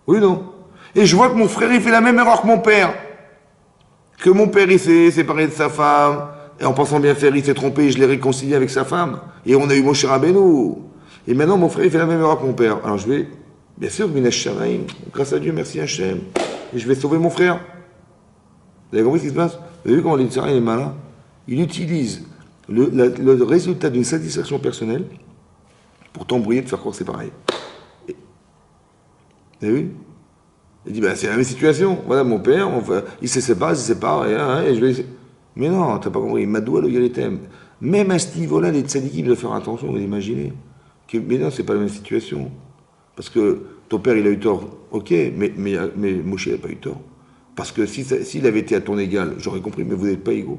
Oui ou non? Et je vois que mon frère, il fait la même erreur que mon père. Que mon père, il s'est séparé de sa femme, et en pensant bien faire, il s'est trompé, et je l'ai réconcilié avec sa femme. Et on a eu Moshe Rabbeinu. Et maintenant, mon frère, il fait la même erreur que mon père. Alors je vais, bien sûr, Minash Shamaim, grâce à Dieu, merci Hachem, et je vais sauver mon frère. Vous avez compris ce qui se passe? Vous avez vu comment l'Israël est malin? Il utilise le résultat d'une satisfaction personnelle pour t'embrouiller de faire croire que c'est pareil. Vous avez vu? Il dit, c'est la même situation. Voilà, mon père, il se sépare, et je vais... Mais non, t'as pas compris. Madoua le Yaletem. Même à ce niveau-là, les tzadikim doivent faire attention, vous imaginez. Mais non, c'est pas la même situation. Parce que ton père, il a eu tort, ok, mais Moshe n'a pas eu tort. Parce que s'il avait été à ton égal, j'aurais compris, mais vous n'êtes pas égaux.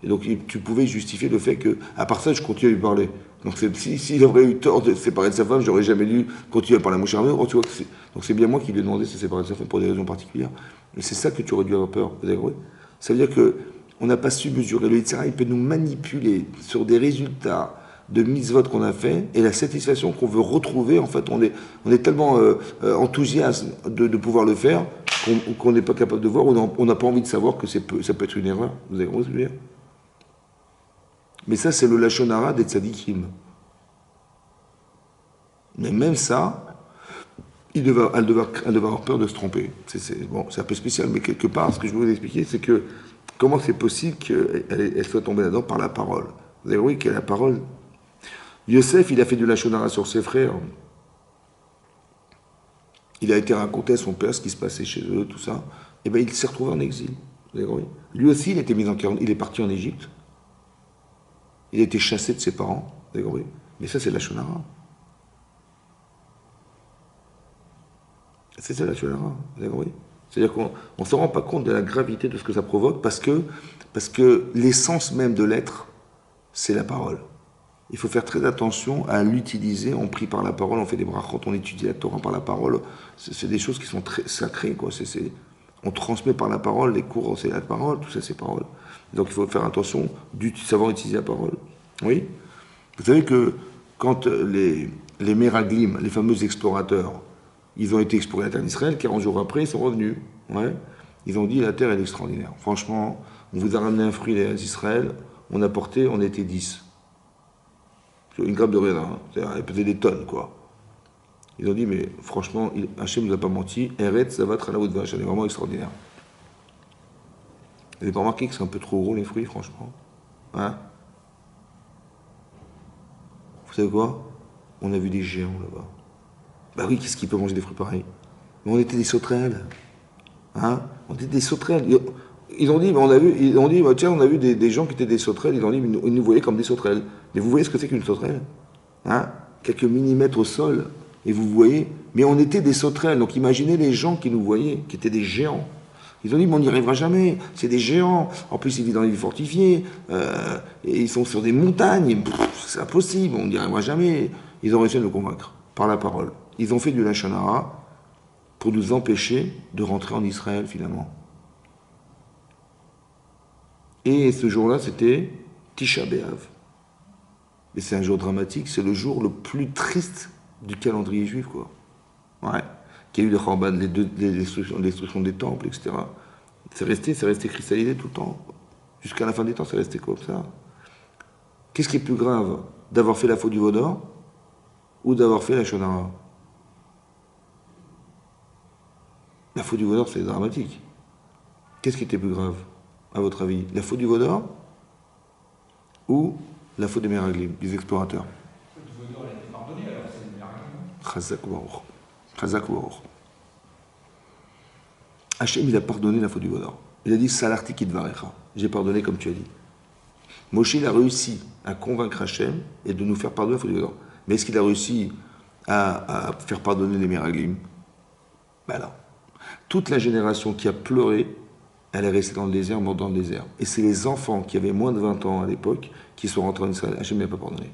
Et donc, tu pouvais justifier le fait que, à part ça, je continue à lui parler. Donc, s'il aurait eu tort de se séparer de sa femme, j'aurais jamais dû continuer à parler à Moshe Rabbeinu. Donc, c'est bien moi qui lui ai demandé de se séparer de sa femme pour des raisons particulières. Mais c'est ça que tu aurais dû avoir peur. Vous avez compris? Ça veut dire qu'on n'a pas su mesurer. Le Yitzhara, il peut nous manipuler sur des résultats de mitzvot qu'on a fait et la satisfaction qu'on veut retrouver. En fait, on est tellement enthousiaste de pouvoir le faire qu'on n'est pas capable de voir, on n'a pas envie de savoir que ça peut être une erreur. Vous avez compris ce que je veux dire? Mais ça, c'est le lachon hara des tzadikim. Mais même ça, elle devait avoir peur de se tromper. Bon, c'est un peu spécial, mais quelque part, ce que je veux vous expliquer, c'est que comment c'est possible qu'elle soit tombée là-dedans par la parole. Vous avez vu qu'il y a la parole. Yosef, il a fait du lachon hara sur ses frères. Il a été raconté à son père ce qui se passait chez eux, tout ça. Et bien, il s'est retrouvé en exil. Vous avez compris? Lui aussi, il a été mis en quarantaine. Il est parti en Égypte. Il a été chassé de ses parents. Vous avez compris? Mais ça, c'est la lachon hara. C'est ça la lachon hara. Vous avez compris? C'est-à-dire qu'on ne se rend pas compte de la gravité de ce que ça provoque parce que l'essence même de l'être, c'est la parole. Il faut faire très attention à l'utiliser. On prie par la parole, on fait des brachot, on étudie la Torah par la parole. C'est des choses qui sont très sacrées, quoi. On transmet par la parole, les cours, c'est la parole, tout ça, c'est parole. Donc il faut faire attention de savoir utiliser la parole. Oui? Vous savez que quand les Meraglim, les fameux explorateurs, ils ont été explorer la terre d'Israël, 40 jours après, ils sont revenus. Ouais. Ils ont dit, la terre, elle est extraordinaire. Franchement, on vous a ramené un fruit d'Israël, on était 10. Une grappe de raisin, elle pesait des tonnes, quoi. Ils ont dit, mais franchement, Hachem ne nous a pas menti, Eretz, ça va être à la haute vache, elle est vraiment extraordinaire. Vous n'avez pas remarqué que c'est un peu trop gros, les fruits, franchement? Hein? Vous savez quoi? On a vu des géants là-bas. Bah oui, qu'est-ce qui peut manger des fruits pareils? Mais on était des sauterelles. Hein? On était des sauterelles. Ils ont dit, tiens, on a vu des gens qui étaient des sauterelles, ils ont dit, ils nous voyaient comme des sauterelles. Mais vous voyez ce que c'est qu'une sauterelle? Hein? Quelques millimètres au sol, et vous voyez, mais on était des sauterelles, donc imaginez les gens qui nous voyaient, qui étaient des géants. Ils ont dit, mais on n'y arrivera jamais, c'est des géants, en plus ils vivent dans les villes fortifiées, et ils sont sur des montagnes, c'est impossible, on n'y arrivera jamais. Ils ont réussi à nous convaincre, par la parole. Ils ont fait du lachon hara pour nous empêcher de rentrer en Israël, finalement. Et ce jour-là, c'était Tisha B'Av. Mais c'est un jour dramatique, c'est le jour le plus triste du calendrier juif, quoi. Ouais. Qu'il y a eu le Khorban, les destructions des temples, etc. C'est resté cristallisé tout le temps. Jusqu'à la fin des temps, c'est resté comme ça. Qu'est-ce qui est plus grave? D'avoir fait la faute du Vaudor ou d'avoir fait la lachon hara? La faute du Vaudor, c'est dramatique. Qu'est-ce qui était plus grave, à votre avis? La faute du Vaudor ou la faute des Meraglim, des explorateurs? La faute du Vaudor, elle a été pardonnée, alors c'est le Meraglim. Chazak Baruch. Chazak Baruch. Hachem, il a pardonné la faute du Vaudor. Il a dit, Salarti Kidvarecha. J'ai pardonné comme tu as dit. Moshe, il a réussi à convaincre Hachem et de nous faire pardonner la faute du Vaudor. Mais est-ce qu'il a réussi à faire pardonner les Meraglim? Ben non. Toute la génération qui a pleuré, elle est restée dans le désert, morte dans le désert. Et c'est les enfants qui avaient moins de 20 ans à l'époque qui sont rentrés en Israël. Hachem n'a pas pardonné.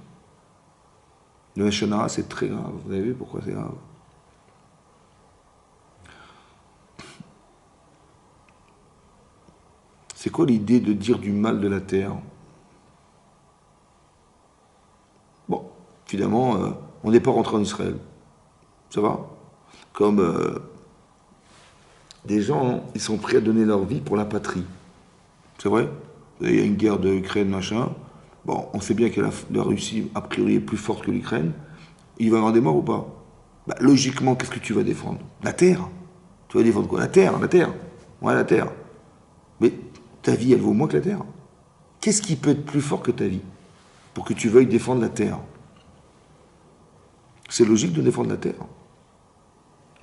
Le lachon hara, c'est très grave. Vous avez vu pourquoi c'est grave? C'est quoi l'idée de dire du mal de la terre? Bon, finalement, on n'est pas rentré en Israël. Ça va? Comme des gens, ils sont prêts à donner leur vie pour la patrie. C'est vrai? Il y a une guerre de Ukraine, machin. Bon, on sait bien que la Russie, a priori, est plus forte que l'Ukraine. Il va y avoir des morts ou pas? Bah, logiquement, qu'est-ce que tu vas défendre? La terre. Tu vas défendre quoi? La terre. Ouais, la terre. Mais ta vie, elle vaut moins que la terre. Qu'est-ce qui peut être plus fort que ta vie pour que tu veuilles défendre la terre? C'est logique de défendre la terre.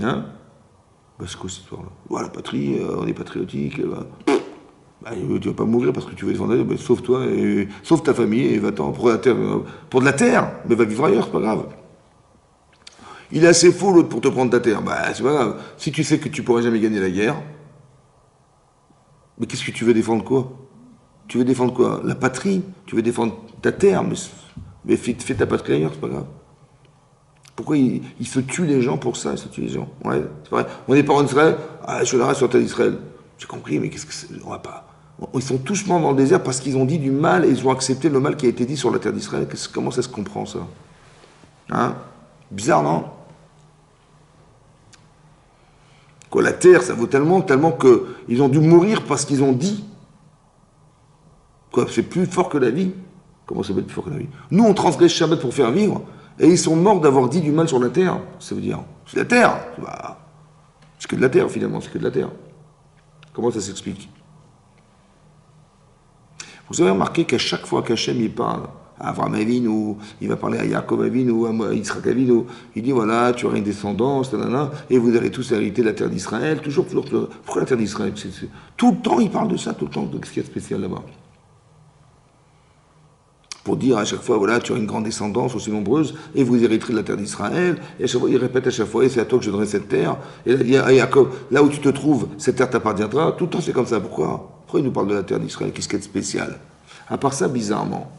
Hein? Bah, c'est quoi cette histoire-là? Voilà, la patrie, on est patriotique. Bah, tu vas pas mourir parce que tu veux défendre la terre. Sauve toi, sauve ta famille et va-t'en pour la terre. Pour de la terre, mais va vivre ailleurs, c'est pas grave. Il est assez fou l'autre pour te prendre ta terre. Bah, c'est pas grave. Si tu sais que tu pourras jamais gagner la guerre, mais qu'est-ce que tu veux défendre quoi? Tu veux défendre quoi? La patrie? Tu veux défendre ta terre? Mais fais ta patrie ailleurs, c'est pas grave. Pourquoi ils se tuent les gens pour ça? Ils se tuent les gens. Ouais, c'est vrai. On n'est pas en Israël. Ah, je suis sur terre d'Israël. J'ai compris, mais qu'est-ce que c'est? On va pas. Ils sont tous morts dans le désert parce qu'ils ont dit du mal et ils ont accepté le mal qui a été dit sur la terre d'Israël. Comment ça se comprend, ça? Hein? Bizarre, non? Quoi, la terre, ça vaut tellement qu'ils ont dû mourir parce qu'ils ont dit. Quoi, c'est plus fort que la vie. Comment ça peut être plus fort que la vie? Nous, on transgresse Shabbat pour faire vivre, et ils sont morts d'avoir dit du mal sur la terre. Ça veut dire, c'est la terre. Bah, c'est que de la terre, finalement, c'est que de la terre. Comment ça s'explique? Vous avez remarqué qu'à chaque fois qu'Hachem il parle à Avraham Avinu, il va parler à Yaakov Avinu, à Yitzhak Avinu, il dit voilà, tu auras une descendance, et vous allez tous hériter la terre d'Israël, toujours. Pourquoi la terre d'Israël? Tout le temps il parle de ça, tout le temps, de ce qu'il y a de spécial là-bas. Pour dire à chaque fois, voilà, tu auras une grande descendance aussi nombreuse, et vous hériterez de la terre d'Israël, et à chaque fois, il répète à chaque fois, et c'est à toi que je donnerai cette terre, et là, il dit à Yaakov, là où tu te trouves, cette terre t'appartiendra, tout le temps c'est comme ça, pourquoi il nous parle de la terre d'Israël? Qu'est-ce qu'il y a de spécial? À part ça, bizarrement,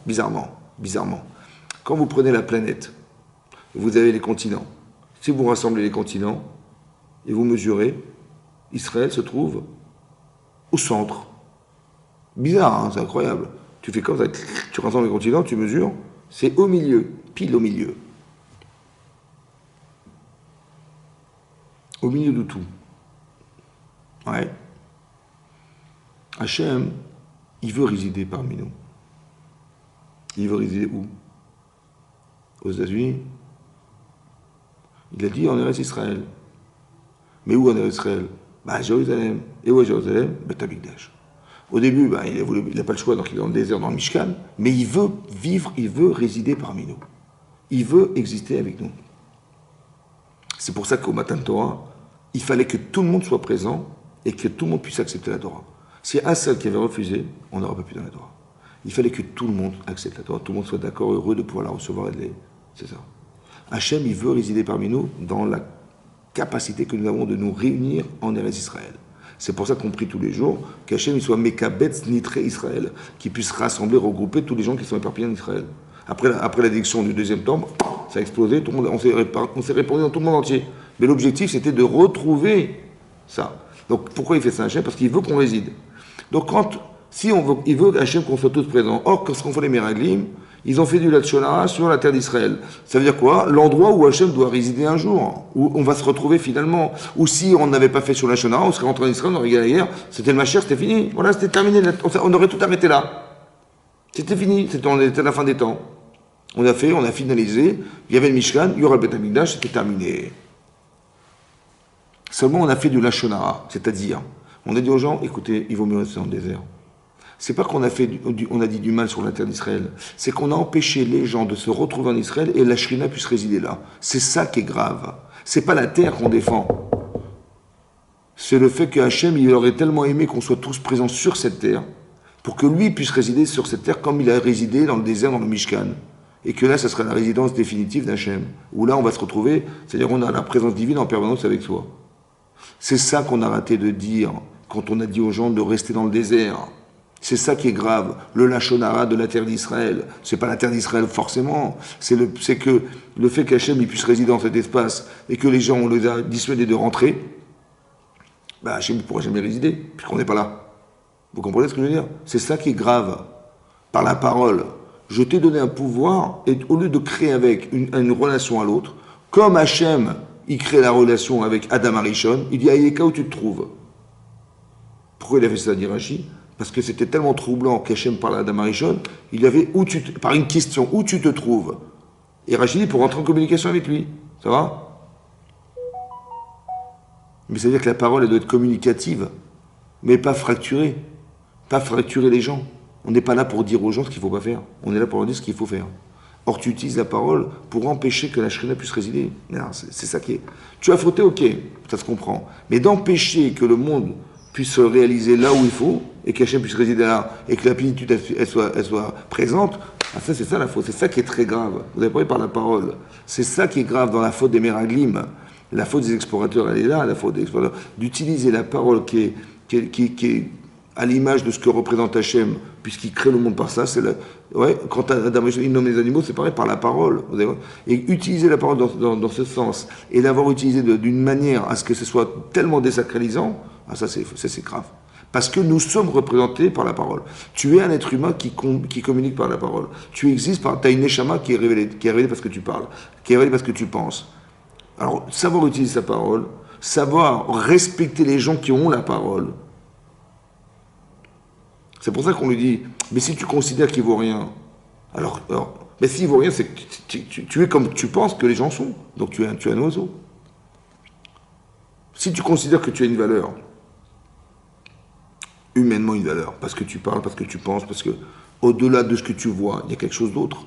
quand vous prenez la planète, vous avez les continents. Si vous rassemblez les continents et vous mesurez, Israël se trouve au centre. Bizarre, hein, c'est incroyable. Tu fais comme ça, tu rassembles les continents, tu mesures, c'est au milieu, pile au milieu. Au milieu de tout. Ouais. Hachem, il veut résider parmi nous. Il veut résider où? Aux États-Unis. Il a dit en Eretz Israël. Mais où en Eretz Israël? À Jérusalem. Et où à Jérusalem? Beth Amikdash. Au début, il n'a pas le choix, donc il est dans le désert, dans le Mishkan. Mais il veut vivre, il veut résider parmi nous. Il veut exister avec nous. C'est pour ça qu'au Matan Torah, il fallait que tout le monde soit présent et que tout le monde puisse accepter la Torah. Si un seul qui avait refusé, on n'aurait pas pu dans la Torah. Il fallait que tout le monde accepte la Torah, tout le monde soit d'accord, heureux de pouvoir la recevoir. C'est ça. Hachem, il veut résider parmi nous dans la capacité que nous avons de nous réunir en Eretz Israël. C'est pour ça qu'on prie tous les jours qu'Hachem soit Mekabetz Nitre Israël, qu'il puisse rassembler, regrouper tous les gens qui sont éparpillés en Israël. Après la déduction du deuxième temple, ça a explosé, tout le monde, on s'est répandu dans tout le monde entier. Mais l'objectif, c'était de retrouver ça. Donc pourquoi il fait ça, Hachem? Parce qu'il veut qu'on réside. Donc il veut Hachem qu'on soit tous présents. Or, quand on fait les Meraglim, ils ont fait du Lachonara sur la terre d'Israël. Ça veut dire quoi? L'endroit où Hachem doit résider un jour, où on va se retrouver finalement. Ou si on n'avait pas fait sur Lachonara, on serait rentré en Israël, on aurait gagné la guerre, c'était le Mashiach, c'était fini. Voilà, c'était terminé. On aurait tout arrêté là. C'était fini, on était à la fin des temps. On a finalisé, il y avait le Mishkan, il y aura le Beth Amikdash, c'était terminé. Seulement on a fait du Lachonara, c'est-à-dire, on a dit aux gens, écoutez, il vaut mieux rester dans le désert. C'est pas qu'on a dit du mal sur la terre d'Israël, c'est qu'on a empêché les gens de se retrouver en Israël et la Shrina puisse résider là. C'est ça qui est grave. C'est pas la terre qu'on défend. C'est le fait que Hachem, il aurait tellement aimé qu'on soit tous présents sur cette terre, pour que lui puisse résider sur cette terre comme il a résidé dans le désert, dans le Mishkan. Et que là, ça sera la résidence définitive d'Hachem. Où là, on va se retrouver, c'est-à-dire on a la présence divine en permanence avec soi. C'est ça qu'on a raté de dire quand on a dit aux gens de rester dans le désert. C'est ça qui est grave. Le Lachonara de la terre d'Israël. C'est pas la terre d'Israël forcément. C'est que le fait qu'Hachem il puisse résider dans cet espace et que les gens, on les a dissuadés de rentrer, Hachem ne pourra jamais résider, puisqu'on n'est pas là. Vous comprenez ce que je veux dire? C'est ça qui est grave. Par la parole. Je t'ai donné un pouvoir, et au lieu de créer avec une relation à l'autre, comme Hachem, il crée la relation avec Adam Arishon, il dit Ayeka où tu te trouves. Pourquoi il a fait ça, dit Rashi? Parce que c'était tellement troublant qu'Hachem parle à Adam Arishon, il y avait par une question, où tu te trouves? Et Rashi dit pour rentrer en communication avec lui. Ça va? Mais ça veut dire que la parole, elle doit être communicative, mais pas fracturée. Pas fracturer les gens. On n'est pas là pour dire aux gens ce qu'il ne faut pas faire. On est là pour leur dire ce qu'il faut faire. Or, tu utilises la parole pour empêcher que la Shrina puisse résider. C'est ça qui est. Tu as fauté, ok, ça se comprend. Mais d'empêcher que le monde puisse se réaliser là où il faut, et qu'Hachem puisse résider là, et que la plénitude elle soit présente, ça c'est ça la faute. C'est ça qui est très grave. Vous avez parlé par la parole. C'est ça qui est grave dans la faute des Meraglim. La faute des explorateurs, elle est là, la faute des explorateurs. D'utiliser la parole qui est à l'image de ce que représente Hachem, puisqu'il crée le monde par ça, quand Adam il nomme les animaux, c'est pareil, par la parole. Et utiliser la parole dans ce sens, et l'avoir utilisé d'une manière à ce que ce soit tellement désacralisant, ça c'est grave. Parce que nous sommes représentés par la parole. Tu es un être humain qui communique par la parole. Tu existes, tu as une neshama qui est révélée parce que tu parles, qui est révélée parce que tu penses. Alors, savoir utiliser sa parole, savoir respecter les gens qui ont la parole. C'est pour ça qu'on lui dit, mais si tu considères qu'il ne vaut rien, alors mais s'il ne vaut rien, c'est que tu es comme tu penses que les gens sont. Donc tu es un oiseau. Si tu considères que tu as une valeur, humainement une valeur, parce que tu parles, parce que tu penses, parce que au-delà de ce que tu vois, il y a quelque chose d'autre.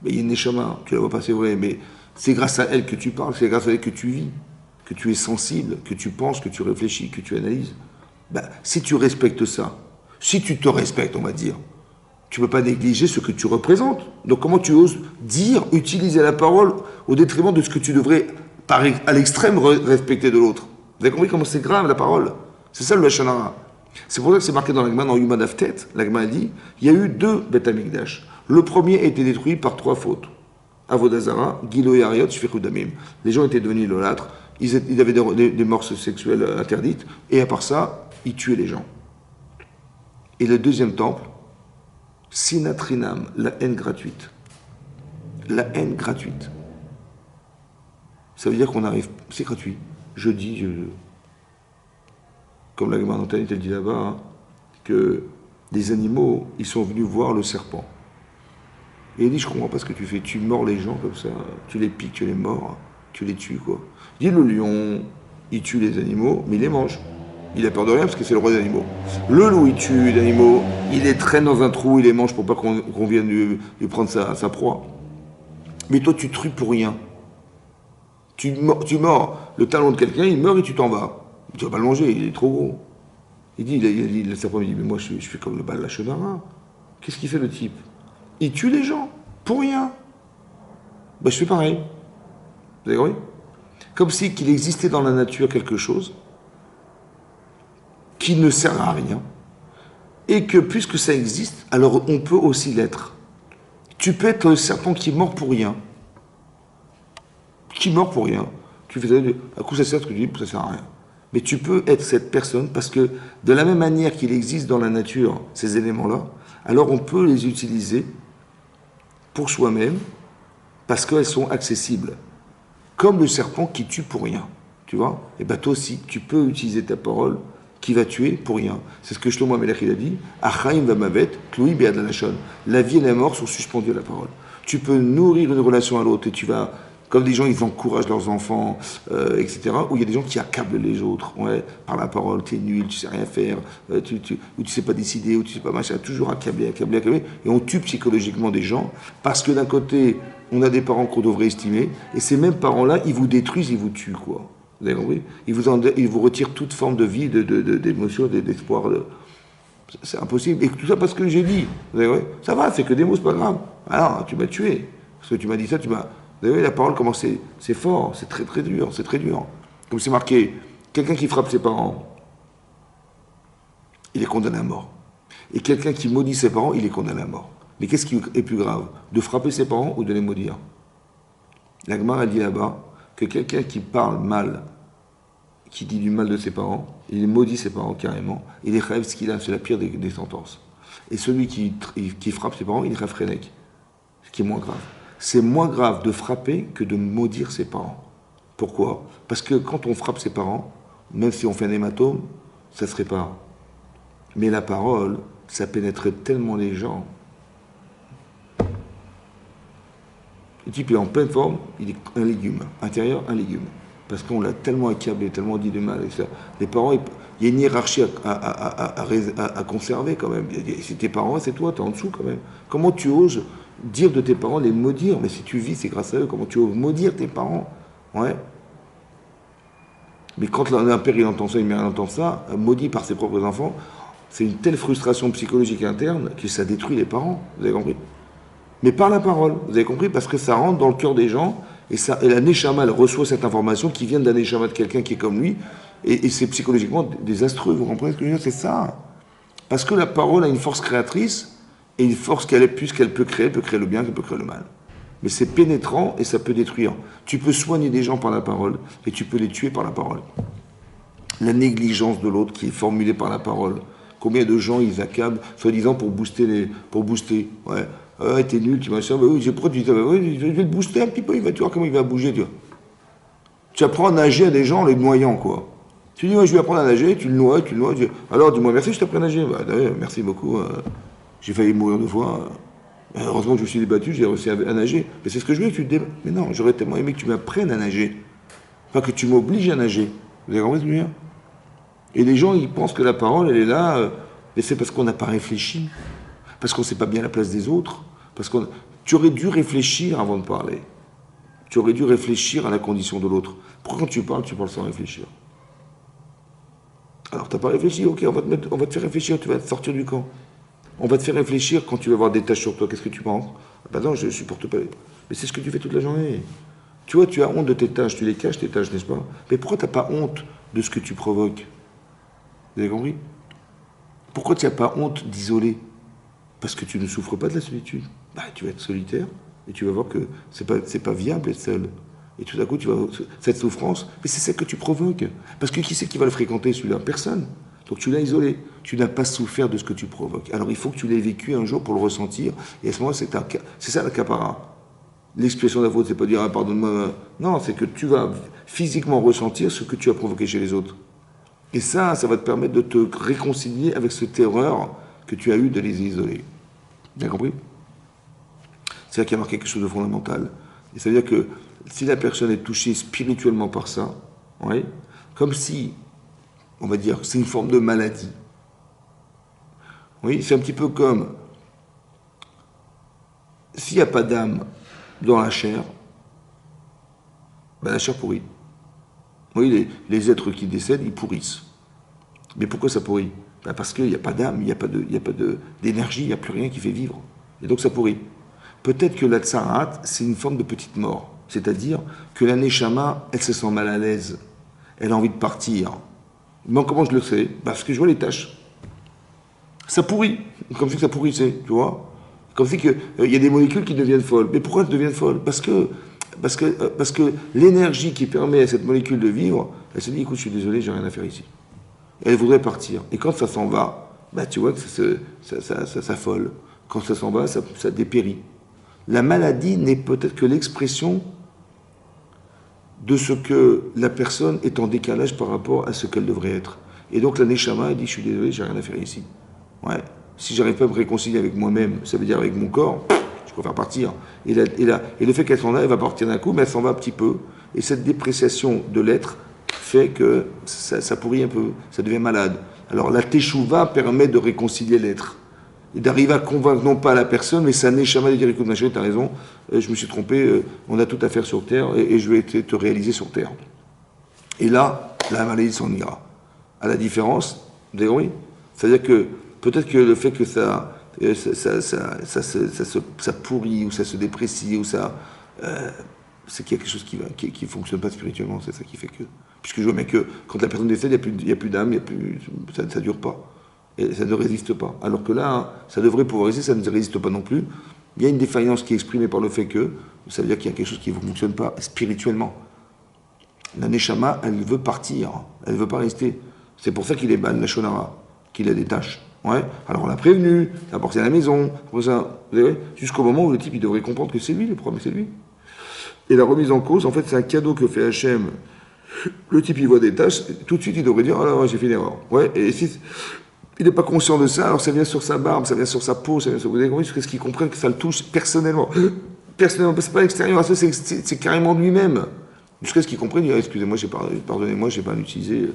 Mais il y a une neshama, tu la vois pas, c'est vrai, mais c'est grâce à elle que tu parles, c'est grâce à elle que tu vis, que tu es sensible, que tu penses, que tu réfléchis, que tu analyses. Ben, si tu respectes ça, si tu te respectes, on va dire, tu ne peux pas négliger ce que tu représentes. Donc comment tu oses dire, utiliser la parole au détriment de ce que tu devrais, à l'extrême, respecter de l'autre. Vous avez compris comment c'est grave la parole? C'est ça le Lashon Hara. C'est pour ça que c'est marqué dans l'Agma, dans Yuma Daftet, l'Agma a dit, il y a eu 2 Beth Amikdash. Le premier a été détruit par 3 fautes. Avodazara, Gilo et Ariot, Shfichut Damim. Les gens étaient devenus idolâtres, ils avaient des morts sexuelles interdites, et à part ça, ils tuaient les gens. Et le deuxième temple, Sinatrinam, la haine gratuite. La haine gratuite. Ça veut dire qu'on arrive, c'est gratuit. Comme la Gemara Nantanit, elle dit là-bas, hein, que des animaux, ils sont venus voir le serpent. Et il dit, je comprends pas ce que tu fais, tu mords les gens comme ça, tu les piques, tu les mords, tu les tues, quoi. Il dit, le lion, il tue les animaux, mais il les mange. Il a peur de rien parce que c'est le roi des animaux. Le loup, il tue les animaux, il les traîne dans un trou, il les mange pour pas qu'on vienne lui prendre sa proie. Mais toi, tu tues pour rien. Tu mords le talon de quelqu'un, il meurt et tu t'en vas. Tu vas pas le manger, il est trop gros. Il dit, le serpent me dit, mais moi je fais comme le bal de la Shonara. Qu'est-ce qu'il fait le type? Il tue les gens, pour rien. Ben, je fais pareil. Vous avez compris? Comme si qu'il existait dans la nature quelque chose qui ne sert à rien, et que puisque ça existe, alors on peut aussi l'être. Tu peux être le serpent qui mord pour rien. Qui mord pour rien. Tu fais ça, à coup ça sert, ce que tu dis, ça sert à rien. Mais tu peux être cette personne parce que de la même manière qu'il existe dans la nature ces éléments-là, alors on peut les utiliser pour soi-même parce qu'elles sont accessibles. Comme le serpent qui tue pour rien. Tu vois? Et bien toi aussi, tu peux utiliser ta parole qui va tuer pour rien. C'est ce que Shlomo Amelech il a dit. Achaim vamavet, tloui be'ad lashon. La vie et la mort sont suspendues à la parole. Tu peux nourrir une relation à l'autre et tu vas... Comme des gens, ils encouragent leurs enfants, etc. Ou il y a des gens qui accablent les autres. Ouais, par la parole, tu es nul, tu sais rien faire, ou tu sais pas décider, ou tu sais pas machin. Toujours accabler. Et on tue psychologiquement des gens parce que d'un côté, on a des parents qu'on devrait estimer, et ces mêmes parents-là, ils vous détruisent, ils vous tuent, quoi. Vous avez compris? Ils vous retirent toute forme de vie, d'émotion, d'espoir. C'est impossible. Et tout ça parce que j'ai dit. Vous avez compris? Ça va, c'est que des mots, c'est pas grave. Alors, tu m'as tué. Parce que tu m'as dit ça, Vous avez vu, la parole, comment c'est fort, c'est très très dur, c'est très dur. Comme c'est marqué, quelqu'un qui frappe ses parents, il est condamné à mort. Et quelqu'un qui maudit ses parents, il est condamné à mort. Mais qu'est-ce qui est plus grave? De frapper ses parents ou de les maudire? La Gemara a dit là-bas que quelqu'un qui parle mal, qui dit du mal de ses parents, il maudit ses parents carrément, il est rêve ce qu'il a, c'est la pire des sentences. Et celui qui frappe ses parents, il est rêve frénèque, ce qui est moins grave. C'est moins grave de frapper que de maudire ses parents. Pourquoi? Parce que quand on frappe ses parents, même si on fait un hématome, ça se répare. Mais la parole, ça pénètre tellement les gens. Le type est en pleine forme, il est un légume. Intérieur, un légume. Parce qu'on l'a tellement accablé, tellement dit de mal. Etc. Les parents, il y a une hiérarchie à conserver quand même. C'est tes parents, c'est toi, t'es en dessous quand même. Comment tu oses dire de tes parents, les maudire? Mais si tu vis, c'est grâce à eux. Comment tu oses maudire tes parents? Ouais. Mais quand un père il entend ça, une mère elle entend ça, maudit par ses propres enfants, c'est une telle frustration psychologique interne que ça détruit les parents. Vous avez compris? Mais par la parole, vous avez compris? Parce que ça rentre dans le cœur des gens, et la Neshama, elle reçoit cette information qui vient de la Neshama de quelqu'un qui est comme lui, et c'est psychologiquement désastreux. Vous comprenez ce que je veux dire? C'est ça. Parce que la parole a une force créatrice, et une force puisqu'elle peut créer le bien, qu'elle peut créer le mal. Mais c'est pénétrant et ça peut détruire. Tu peux soigner des gens par la parole, et tu peux les tuer par la parole. La négligence de l'autre qui est formulée par la parole. Combien de gens ils accablent, soi-disant pour booster. Ouais. T'es nul, tu m'as dit, bah oui, pourquoi tu dis ça? Bah oui, je vais le booster un petit peu, tu vas voir comment il va bouger, tu vois. Tu apprends à nager à des gens en les noyant, quoi. Tu dis, ouais, je vais apprendre à nager, tu le noies, alors dis-moi merci, je t'apprends à nager. Bah, merci beaucoup, j'ai failli mourir 2 fois. Heureusement que je me suis débattu, j'ai réussi à nager. Mais c'est ce que je veux que tu te débattes. Mais non, j'aurais tellement aimé que tu m'apprennes à nager. Pas que tu m'obliges à nager. Vous avez compris ce que je veux dire? Et les gens, ils pensent que la parole, elle est là, mais c'est parce qu'on n'a pas réfléchi. Parce qu'on ne sait pas bien la place des autres. Tu aurais dû réfléchir avant de parler. Tu aurais dû réfléchir à la condition de l'autre. Pourquoi quand tu parles sans réfléchir? Alors, tu n'as pas réfléchi, ok, on va te faire réfléchir, tu vas te sortir du camp. On va te faire réfléchir quand tu vas avoir des tâches sur toi, qu'est-ce que tu penses? Ben non, je ne supporte pas. Mais c'est ce que tu fais toute la journée. Tu vois, tu as honte de tes tâches, tu les caches tes tâches, n'est-ce pas? Mais pourquoi tu n'as pas honte de ce que tu provoques? Vous avez compris? Pourquoi tu n'as pas honte d'isoler? Parce que tu ne souffres pas de la solitude. Bah, tu vas être solitaire et tu vas voir que c'est pas viable d'être seul. Et tout à coup, tu vas cette souffrance, mais c'est celle que tu provoques. Parce que qui c'est qui va le fréquenter, celui-là? Personne. Donc tu l'as isolé. Tu n'as pas souffert de ce que tu provoques. Alors il faut que tu l'aies vécu un jour pour le ressentir. Et à ce moment-là, c'est ça la capara. L'expiation de la faute, c'est pas dire ah, pardonne-moi. Non, c'est que tu vas physiquement ressentir ce que tu as provoqué chez les autres. Et ça va te permettre de te réconcilier avec cette erreur que tu as eue de les isoler. Bien compris? C'est là qu'il y a marqué quelque chose de fondamental. Et ça veut dire que si la personne est touchée spirituellement par ça, ouais, comme si, on va dire, c'est une forme de maladie. Oui, c'est un petit peu comme s'il n'y a pas d'âme dans la chair, ben la chair pourrit. Oui, les êtres qui décèdent, ils pourrissent. Mais pourquoi ça pourrit? Ben parce qu'il n'y a pas d'âme, il n'y a pas d'énergie, il n'y a plus rien qui fait vivre. Et donc ça pourrit. Peut-être que la tsarat, c'est une forme de petite mort. C'est-à-dire que la neshama, elle se sent mal à l'aise. Elle a envie de partir. Mais comment je le sais? Parce que je vois les tâches. Ça pourrit. Comme si ça pourrissait, tu vois? Comme si il y a des molécules qui deviennent folles. Mais pourquoi elles deviennent folles? Parce que l'énergie qui permet à cette molécule de vivre, elle se dit, écoute, je suis désolé, j'ai rien à faire ici. Elle voudrait partir. Et quand ça s'en va, bah, tu vois que ça s'affole. Quand ça s'en va, ça dépérit. La maladie n'est peut-être que l'expression de ce que la personne est en décalage par rapport à ce qu'elle devrait être. Et donc la neshama, elle dit, je suis désolé, j'ai rien à faire ici. Ouais. Si j'arrive pas à me réconcilier avec moi-même, ça veut dire avec mon corps, je préfère partir. Et le fait qu'elle s'en aille, elle va partir d'un coup, mais elle s'en va un petit peu. Et cette dépréciation de l'être fait que ça pourrit un peu, ça devient malade. Alors la teshuva permet de réconcilier l'être. Et d'arriver à convaincre non pas la personne, mais sa neshama de dire, écoute ma chérie, t'as raison, je me suis trompé, on a tout à faire sur Terre, et je vais te réaliser sur Terre. Et là, la maladie s'en ira. À la différence, vous avez compris? C'est-à-dire que peut-être que le fait que ça pourrit, ou ça se déprécie, ou ça... c'est qu'il y a quelque chose qui fonctionne pas spirituellement, c'est ça qui fait que... Puisque je vois bien que quand la personne décède, il n'y a plus d'âme, ça ne dure pas. Et ça ne résiste pas. Alors que là, hein, ça devrait pouvoir résister, ça ne résiste pas non plus. Il y a une défaillance qui est exprimée par le fait que, ça veut dire qu'il y a quelque chose qui ne fonctionne pas spirituellement. La neshama, elle veut partir, elle ne veut pas rester. C'est pour ça qu'il est ban, la shonara, qu'il a des tâches. Ouais. Alors on l'a prévenu, il a apporté à la maison, jusqu'au moment où le type il devrait comprendre que c'est lui le problème, c'est lui. Et la remise en cause, en fait, c'est un cadeau que fait Hachem. Le type il voit des tâches, tout de suite il devrait dire ah là ouais, j'ai fait une erreur. Ouais. Et si il n'est pas conscient de ça, alors ça vient sur sa barbe, ça vient sur sa peau, ça vient sur... Vous avez compris, jusqu'à ce qu'il comprenne que ça le touche personnellement. Personnellement, c'est pas l'extérieur, c'est carrément lui-même. Jusqu'à ce qu'il comprenne, il dit, excusez-moi, pardonnez-moi, j'ai pas utilisé.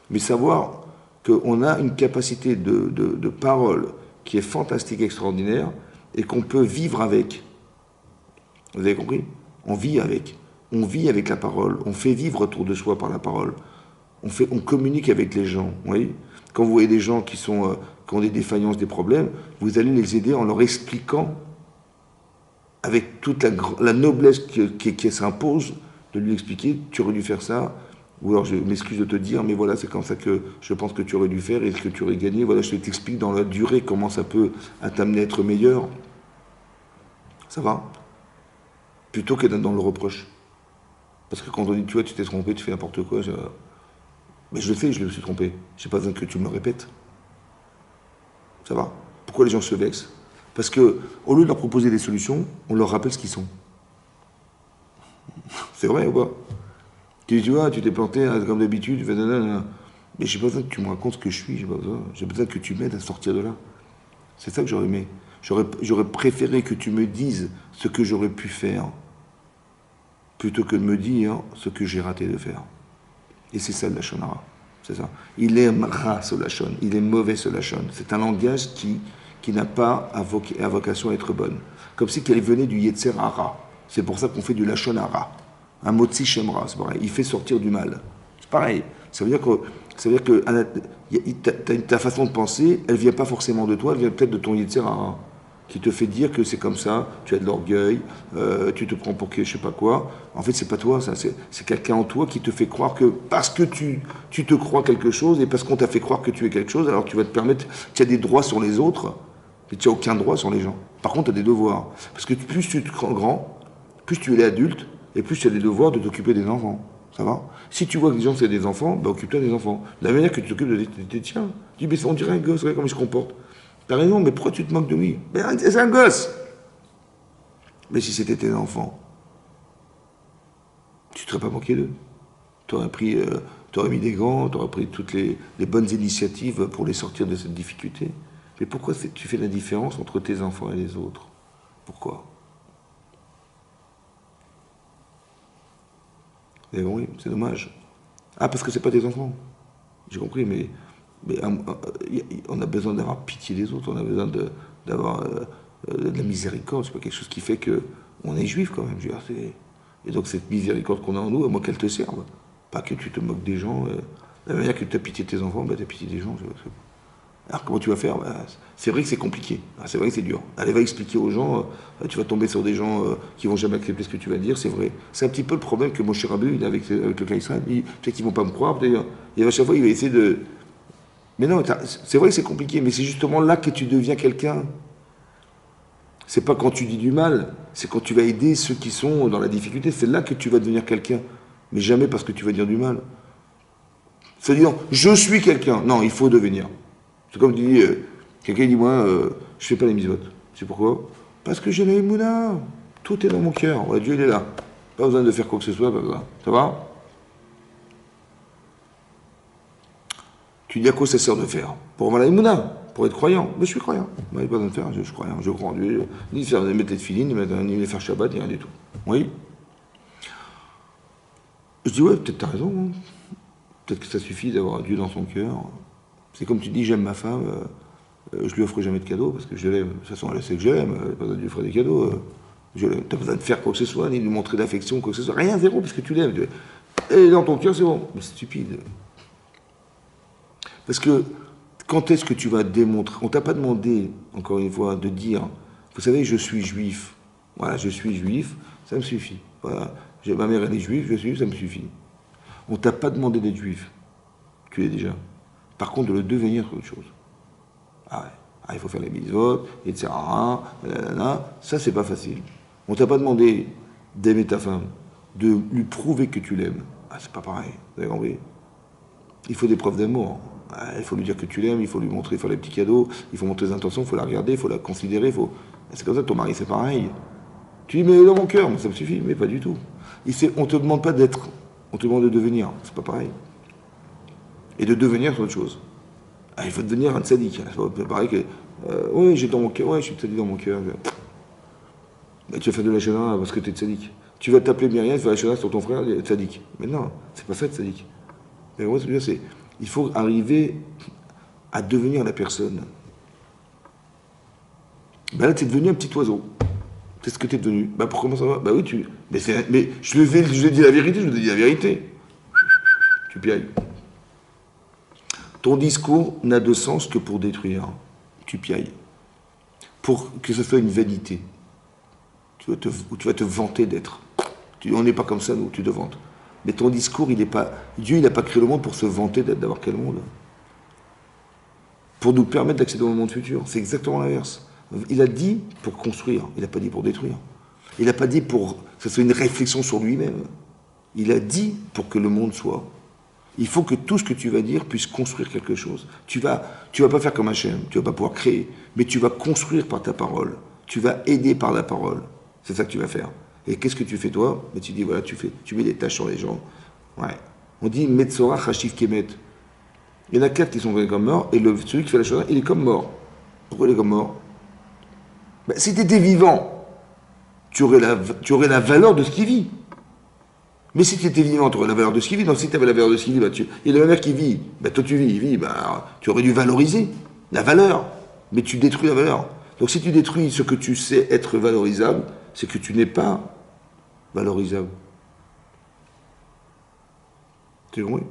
Mais savoir qu'on a une capacité de parole qui est fantastique, extraordinaire, et qu'on peut vivre avec. Vous avez compris? On vit avec. On vit avec la parole. On fait vivre autour de soi par la parole. On communique avec les gens. Vous voyez? Quand vous voyez des gens qui ont des défaillances, des problèmes, vous allez les aider en leur expliquant, avec toute la noblesse qui s'impose, de lui expliquer, tu aurais dû faire ça, ou alors je m'excuse de te dire, mais voilà, c'est comme ça que je pense que tu aurais dû faire et ce que tu aurais gagné. Voilà, je t'explique dans la durée comment ça peut t'amener à être meilleur. Ça va? Plutôt que d'être dans le reproche. Parce que quand on dit, tu vois, tu t'es trompé, tu fais n'importe quoi, mais je le fais, je me suis trompé. Je n'ai pas besoin que tu me le répètes. Ça va? Pourquoi les gens se vexent? Parce que, au lieu de leur proposer des solutions, on leur rappelle ce qu'ils sont. C'est vrai ou pas? Tu vois, tu t'es planté, hein, comme d'habitude, tu fais nanana. Mais j'ai pas besoin que tu me racontes ce que je suis, j'ai pas besoin. J'ai besoin que tu m'aides à sortir de là. C'est ça que j'aurais aimé. J'aurais préféré que tu me dises ce que j'aurais pu faire, plutôt que de me dire ce que j'ai raté de faire. Et c'est ça le Lachon Hara. C'est ça. Il est ra ce Lachon. Il est mauvais ce Lachon. C'est un langage qui n'a pas à vocation à être bonne. Comme si qu'elle venait du Yetzer Hara. C'est pour ça qu'on fait du Lachon Hara. Un Motzi Shemra, c'est pareil. Il fait sortir du mal. C'est pareil. Ça veut dire que ta façon de penser, elle ne vient pas forcément de toi, elle vient peut-être de ton Yetzer Hara, qui te fait dire que c'est comme ça, tu as de l'orgueil, tu te prends pour je sais pas quoi. En fait, c'est pas toi, ça, c'est quelqu'un en toi qui te fait croire que parce que tu te crois quelque chose et parce qu'on t'a fait croire que tu es quelque chose, alors tu vas te permettre, tu as des droits sur les autres, mais tu n'as aucun droit sur les gens. Par contre, tu as des devoirs. Parce que plus tu te rends grand, plus tu es adulte, et plus tu as des devoirs de t'occuper des enfants. Ça va? Si tu vois que les gens c'est des enfants, bah occupe-toi des enfants. De la manière que tu t'occupes des tiens. Tu dis, mais on dirait un gosse, regarde comment il se comporte. T'as raison, mais pourquoi tu te moques de lui? Mais c'est un gosse. Mais si c'était tes enfants, tu ne serais pas moqué d'eux. Tu aurais mis des gants, tu aurais pris toutes les bonnes initiatives pour les sortir de cette difficulté. Mais pourquoi tu fais la différence entre tes enfants et les autres? Pourquoi? Et oui, c'est dommage. Ah, parce que c'est pas tes enfants. J'ai compris, mais on a besoin d'avoir pitié des autres, on a besoin d'avoir de la miséricorde. C'est pas quelque chose qui fait que on est juif quand même. Je veux dire, et donc cette miséricorde qu'on a en nous, à moins qu'elle te serve. Pas que tu te moques des gens. De la manière que tu as pitié de tes enfants, tu as pitié des gens. Alors comment tu vas faire? C'est vrai que c'est compliqué, c'est vrai que c'est dur. Allez, va expliquer aux gens, tu vas tomber sur des gens qui vont jamais accepter ce que tu vas dire, c'est vrai. C'est un petit peu le problème que Moshe Rabbeinu il a avec le Kaïsran. Peut-être qu'ils vont pas me croire, d'ailleurs. Et à chaque fois, il va essayer de... Mais non, c'est vrai que c'est compliqué, mais c'est justement là que tu deviens quelqu'un. C'est pas quand tu dis du mal, c'est quand tu vas aider ceux qui sont dans la difficulté. C'est là que tu vas devenir quelqu'un. Mais jamais parce que tu vas dire du mal. C'est-à-dire, je suis quelqu'un. Non, il faut devenir. C'est comme tu dis, quelqu'un dit, moi, je fais pas les mitzvot. C'est pourquoi? Parce que j'ai la émouna. Tout est dans mon cœur. Ouais, Dieu, il est là. Pas besoin de faire quoi que ce soit. Pas besoin. Ça va? Tu dis à quoi ça sert de faire? Pour avoir la émouna, pour être croyant. Mais je suis croyant. Il n'y a pas besoin de faire, je suis croyant. Je crois en Dieu. Ni faire des méthodes filines, ni faire Shabbat, ni rien du tout. Oui? Je dis, ouais, peut-être t'as raison. Hein. Peut-être que ça suffit d'avoir Dieu dans son cœur. C'est comme tu dis, j'aime ma femme, je lui offre jamais de cadeaux parce que je l'aime. De toute façon, elle sait que je l'aime, elle n'a pas besoin de lui offrir des cadeaux. Tu n'as pas besoin de faire quoi que ce soit, ni de lui montrer d'affection, quoi que ce soit. Rien, zéro, parce que tu l'aimes. Et dans ton cœur, c'est bon. Mais c'est stupide. Parce que quand est-ce que tu vas démontrer? On t'a pas demandé, encore une fois, de dire, vous savez, je suis juif. Voilà, je suis juif, ça me suffit. Voilà, ma mère elle est juive, je suis juif, ça me suffit. On t'a pas demandé d'être juif. Tu l'es déjà. Par contre, de le devenir, c'est autre chose. Ah ouais. Ah, il faut faire les mitzvot, etc. Ça, c'est pas facile. On t'a pas demandé d'aimer ta femme, de lui prouver que tu l'aimes. Ah, c'est pas pareil. Vous avez compris? Il faut des preuves d'amour. Ah, il faut lui dire que tu l'aimes, il faut lui montrer, faire les petits cadeaux, il faut montrer les intentions, il faut la regarder, il faut la considérer. C'est comme ça, ton mari, c'est pareil. Tu dis, mais dans mon cœur, ça me suffit, mais pas du tout. On te demande pas d'être, on te demande de devenir. C'est pas pareil. Et de devenir, c'est autre chose. Ah, il faut devenir un tzaddik. C'est pareil que, oui, j'ai dans mon cœur, ouais, je suis tzaddik dans mon cœur. Mais tu vas faire de la shana parce que tu es tzaddik. Tu vas t'appeler Myriam, tu vas faire la shana sur ton frère, tzaddik. Mais non, c'est pas ça, tzaddik. Mais moi, ce que je veux dire, c'est, il faut arriver à devenir la personne. Ben là, tu es devenu un petit oiseau. C'est ce que tu es devenu. Ben pour comment ça va? Ben oui, mais je lui dis la vérité, je lui dis la vérité. Tu piailles. Ton discours n'a de sens que pour détruire. Tu piailles. Pour que ce soit une vanité. Tu vas te vanter d'être. On n'est pas comme ça, nous, tu te vantes. Mais ton discours, il n'est pas... Dieu, il n'a pas créé le monde pour se vanter d'avoir quel monde? Pour nous permettre d'accéder au monde futur. C'est exactement l'inverse. Il a dit pour construire, il n'a pas dit pour détruire. Il n'a pas dit pour que ce soit une réflexion sur lui-même. Il a dit pour que le monde soit. Il faut que tout ce que tu vas dire puisse construire quelque chose. Tu vas pas faire comme Hachem, tu vas pas pouvoir créer, mais tu vas construire par ta parole. Tu vas aider par la parole. C'est ça que tu vas faire. Et qu'est-ce que tu fais toi? Mais tu dis voilà, tu mets des tâches sur les gens. Ouais. On dit Metzora Chashiv Kemet. Il y en a 4 qui sont vrais comme morts, et celui qui fait la chose, il est comme mort. Pourquoi il est comme mort? Ben, si tu étais vivant, tu aurais la valeur de ce qui vit. Mais si tu étais vivant, tu aurais la valeur de ce qui vit. Donc si tu avais la valeur de ce qui vit, il y a le mec qui vit, ben, toi tu vis, il vit, ben, tu aurais dû valoriser la valeur. Mais tu détruis la valeur. Donc si tu détruis ce que tu sais être valorisable, c'est que tu n'es pas valorisable. Tu comprends?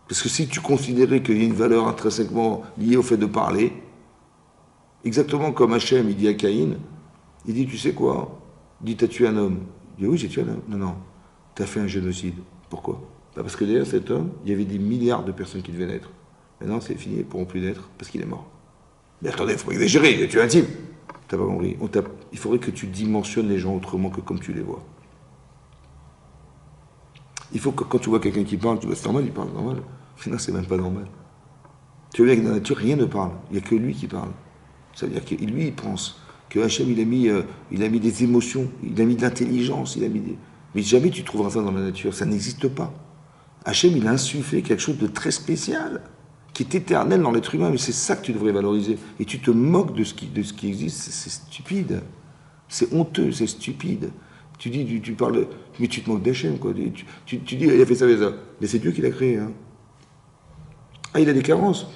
Parce que si tu considérais qu'il y a une valeur intrinsèquement liée au fait de parler, exactement comme Hachem, il dit à Caïn, il dit, tu sais quoi? Il dit, t'as tué un homme. Il dit, oui, j'ai tué un homme. Non, non, t'as fait un génocide. Pourquoi? Bah parce que derrière cet homme, il y avait des milliards de personnes qui devaient naître. Maintenant, c'est fini, ils ne pourront plus naître parce qu'il est mort. Mais attendez, il faut pas exagérer, il a tué un type. T'as pas compris. Il faudrait que tu dimensionnes les gens autrement que comme tu les vois. Il faut que quand tu vois quelqu'un qui parle, tu vois, c'est normal, il parle normal. Mais non, c'est même pas normal. Tu vois bien que dans la nature, rien ne parle. Il n'y a que lui qui parle. Ça veut dire que lui, il pense que Hachem, il a mis des émotions, il a mis de l'intelligence, Mais jamais tu trouveras ça dans la nature, ça n'existe pas. Hachem, il a insufflé quelque chose de très spécial, qui est éternel dans l'être humain, mais c'est ça que tu devrais valoriser. Et tu te moques de ce qui existe, c'est stupide. C'est honteux, c'est stupide. Tu parles, mais tu te moques d'Hachem, quoi. Tu dis, il a fait ça, mais c'est Dieu qui l'a créé. Hein. Ah, il a des carences,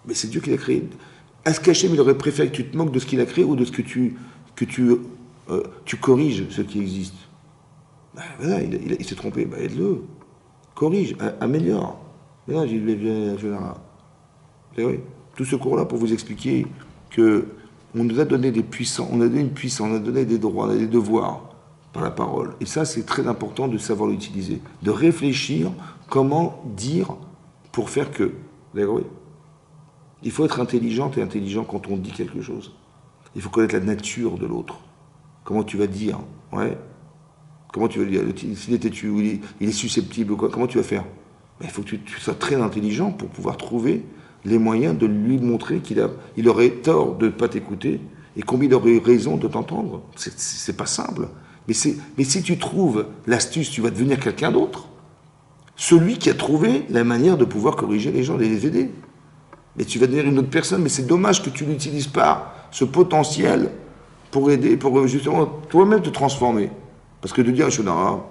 mais c'est Dieu qui l'a créé. Est-ce qu'Hachem, il aurait préféré que tu te moques de ce qu'il a créé ou de ce que tu corriges ce qui existe? Ben, voilà, il s'est trompé, ben, aide-le, corrige, améliore. Mais là, oui. Tout ce cours-là pour vous expliquer que on nous a donné des puissants, on a donné une puissance, on a donné des droits, on a des devoirs par la parole. Et ça, c'est très important de savoir l'utiliser, de réfléchir comment dire pour faire que. D'accord, oui. Il faut être intelligente et intelligent quand on dit quelque chose. Il faut connaître la nature de l'autre. Comment tu vas dire, ouais. Comment tu vas dire, s'il est têtu, ou il est susceptible ou quoi, comment tu vas faire? Ben, il faut que tu sois très intelligent pour pouvoir trouver les moyens de lui montrer qu'il aurait tort de ne pas t'écouter et combien il aurait eu raison de t'entendre. C'est pas simple. Mais si tu trouves l'astuce, tu vas devenir quelqu'un d'autre. Celui qui a trouvé la manière de pouvoir corriger les gens, les aider. Mais tu vas devenir une autre personne, mais c'est dommage que tu n'utilises pas ce potentiel pour aider, pour justement toi-même te transformer. Parce que de dire à Shonara,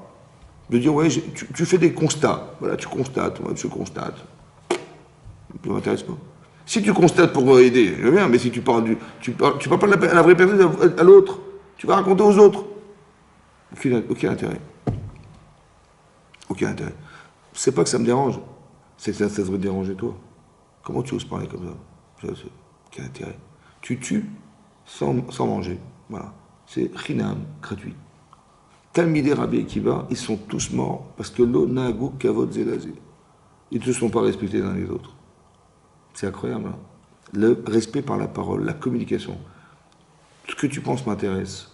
de dire, ouais, tu fais des constats. Voilà, tu constates, ouais, je constate. Ça ne m'intéresse pas. Si tu constates pour aider, je veux bien, mais si tu parles tu parles pas de la vraie personne à l'autre, tu vas raconter aux autres. Aucun intérêt. Aucun intérêt. C'est pas que ça me dérange, c'est que ça devrait te déranger toi. Comment tu oses parler comme ça? Quel intérêt? Tu tues sans manger. Voilà. C'est chinam, gratuit. Talmidei Rabbi Akiva, ils sont tous morts parce que lo nagu kavod zelazé. Ils ne se sont pas respectés les uns les autres. C'est incroyable. Hein, le respect par la parole, la communication. Ce que tu penses m'intéresse.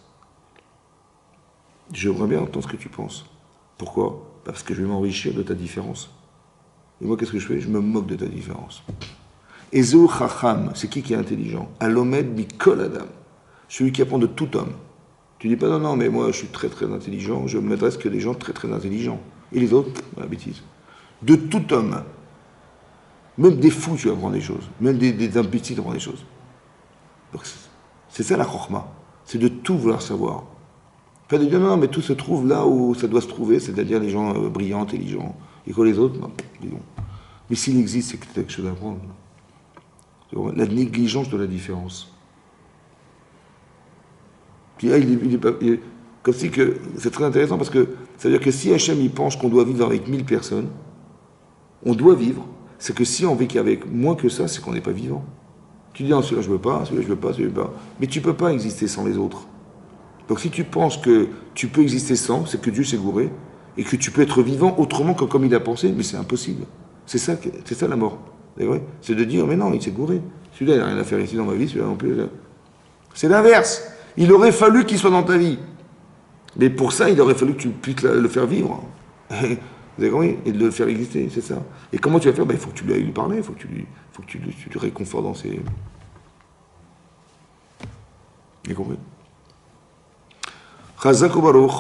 J'aimerais bien entendre ce que tu penses. Pourquoi? Parce que je vais m'enrichir de ta différence. Et moi, qu'est-ce que je fais? Je me moque de ta différence. Ezeu Chacham, c'est qui est intelligent? Alomed Mikol Adam, celui qui apprend de tout homme. Tu dis pas non, mais moi je suis très très intelligent, je ne m'adresse que des gens très très intelligents. Et les autres, la bêtise. De tout homme. Même des fous, tu apprends des choses. Même des imbéciles, tu apprends des choses. Donc, c'est ça la chorma. C'est de tout vouloir savoir. Pas de dire non, mais tout se trouve là où ça doit se trouver, c'est-à-dire les gens brillants, intelligents. Et que les autres, non, disons. Mais s'il existe, c'est que tu as quelque chose à apprendre. La négligence de la différence. Puis là, comme si que c'est très intéressant parce que ça veut dire que si Hachem il pense qu'on doit vivre avec 1000 personnes, on doit vivre. C'est que si on vit qu'avec moins que ça, c'est qu'on n'est pas vivant. Tu dis, non, celui-là je veux pas, celui-là je veux pas, celui-là je veux pas. Mais tu peux pas exister sans les autres. Donc si tu penses que tu peux exister sans, c'est que Dieu s'est gouré et que tu peux être vivant autrement que comme il a pensé, mais c'est impossible. C'est ça la mort. C'est vrai. C'est de dire, mais non, il s'est gouré. Celui-là, il n'a rien à faire ici dans ma vie, celui-là non plus. C'est l'inverse. Il aurait fallu qu'il soit dans ta vie. Mais pour ça, il aurait fallu que tu puisses le faire vivre. Vous avez compris? Et de le faire exister, c'est ça. Et comment tu vas faire? Il faut que tu lui ailles lui parler, il faut que tu le réconfortes dans ses... Vous avez compris? Chazak ou Baruch.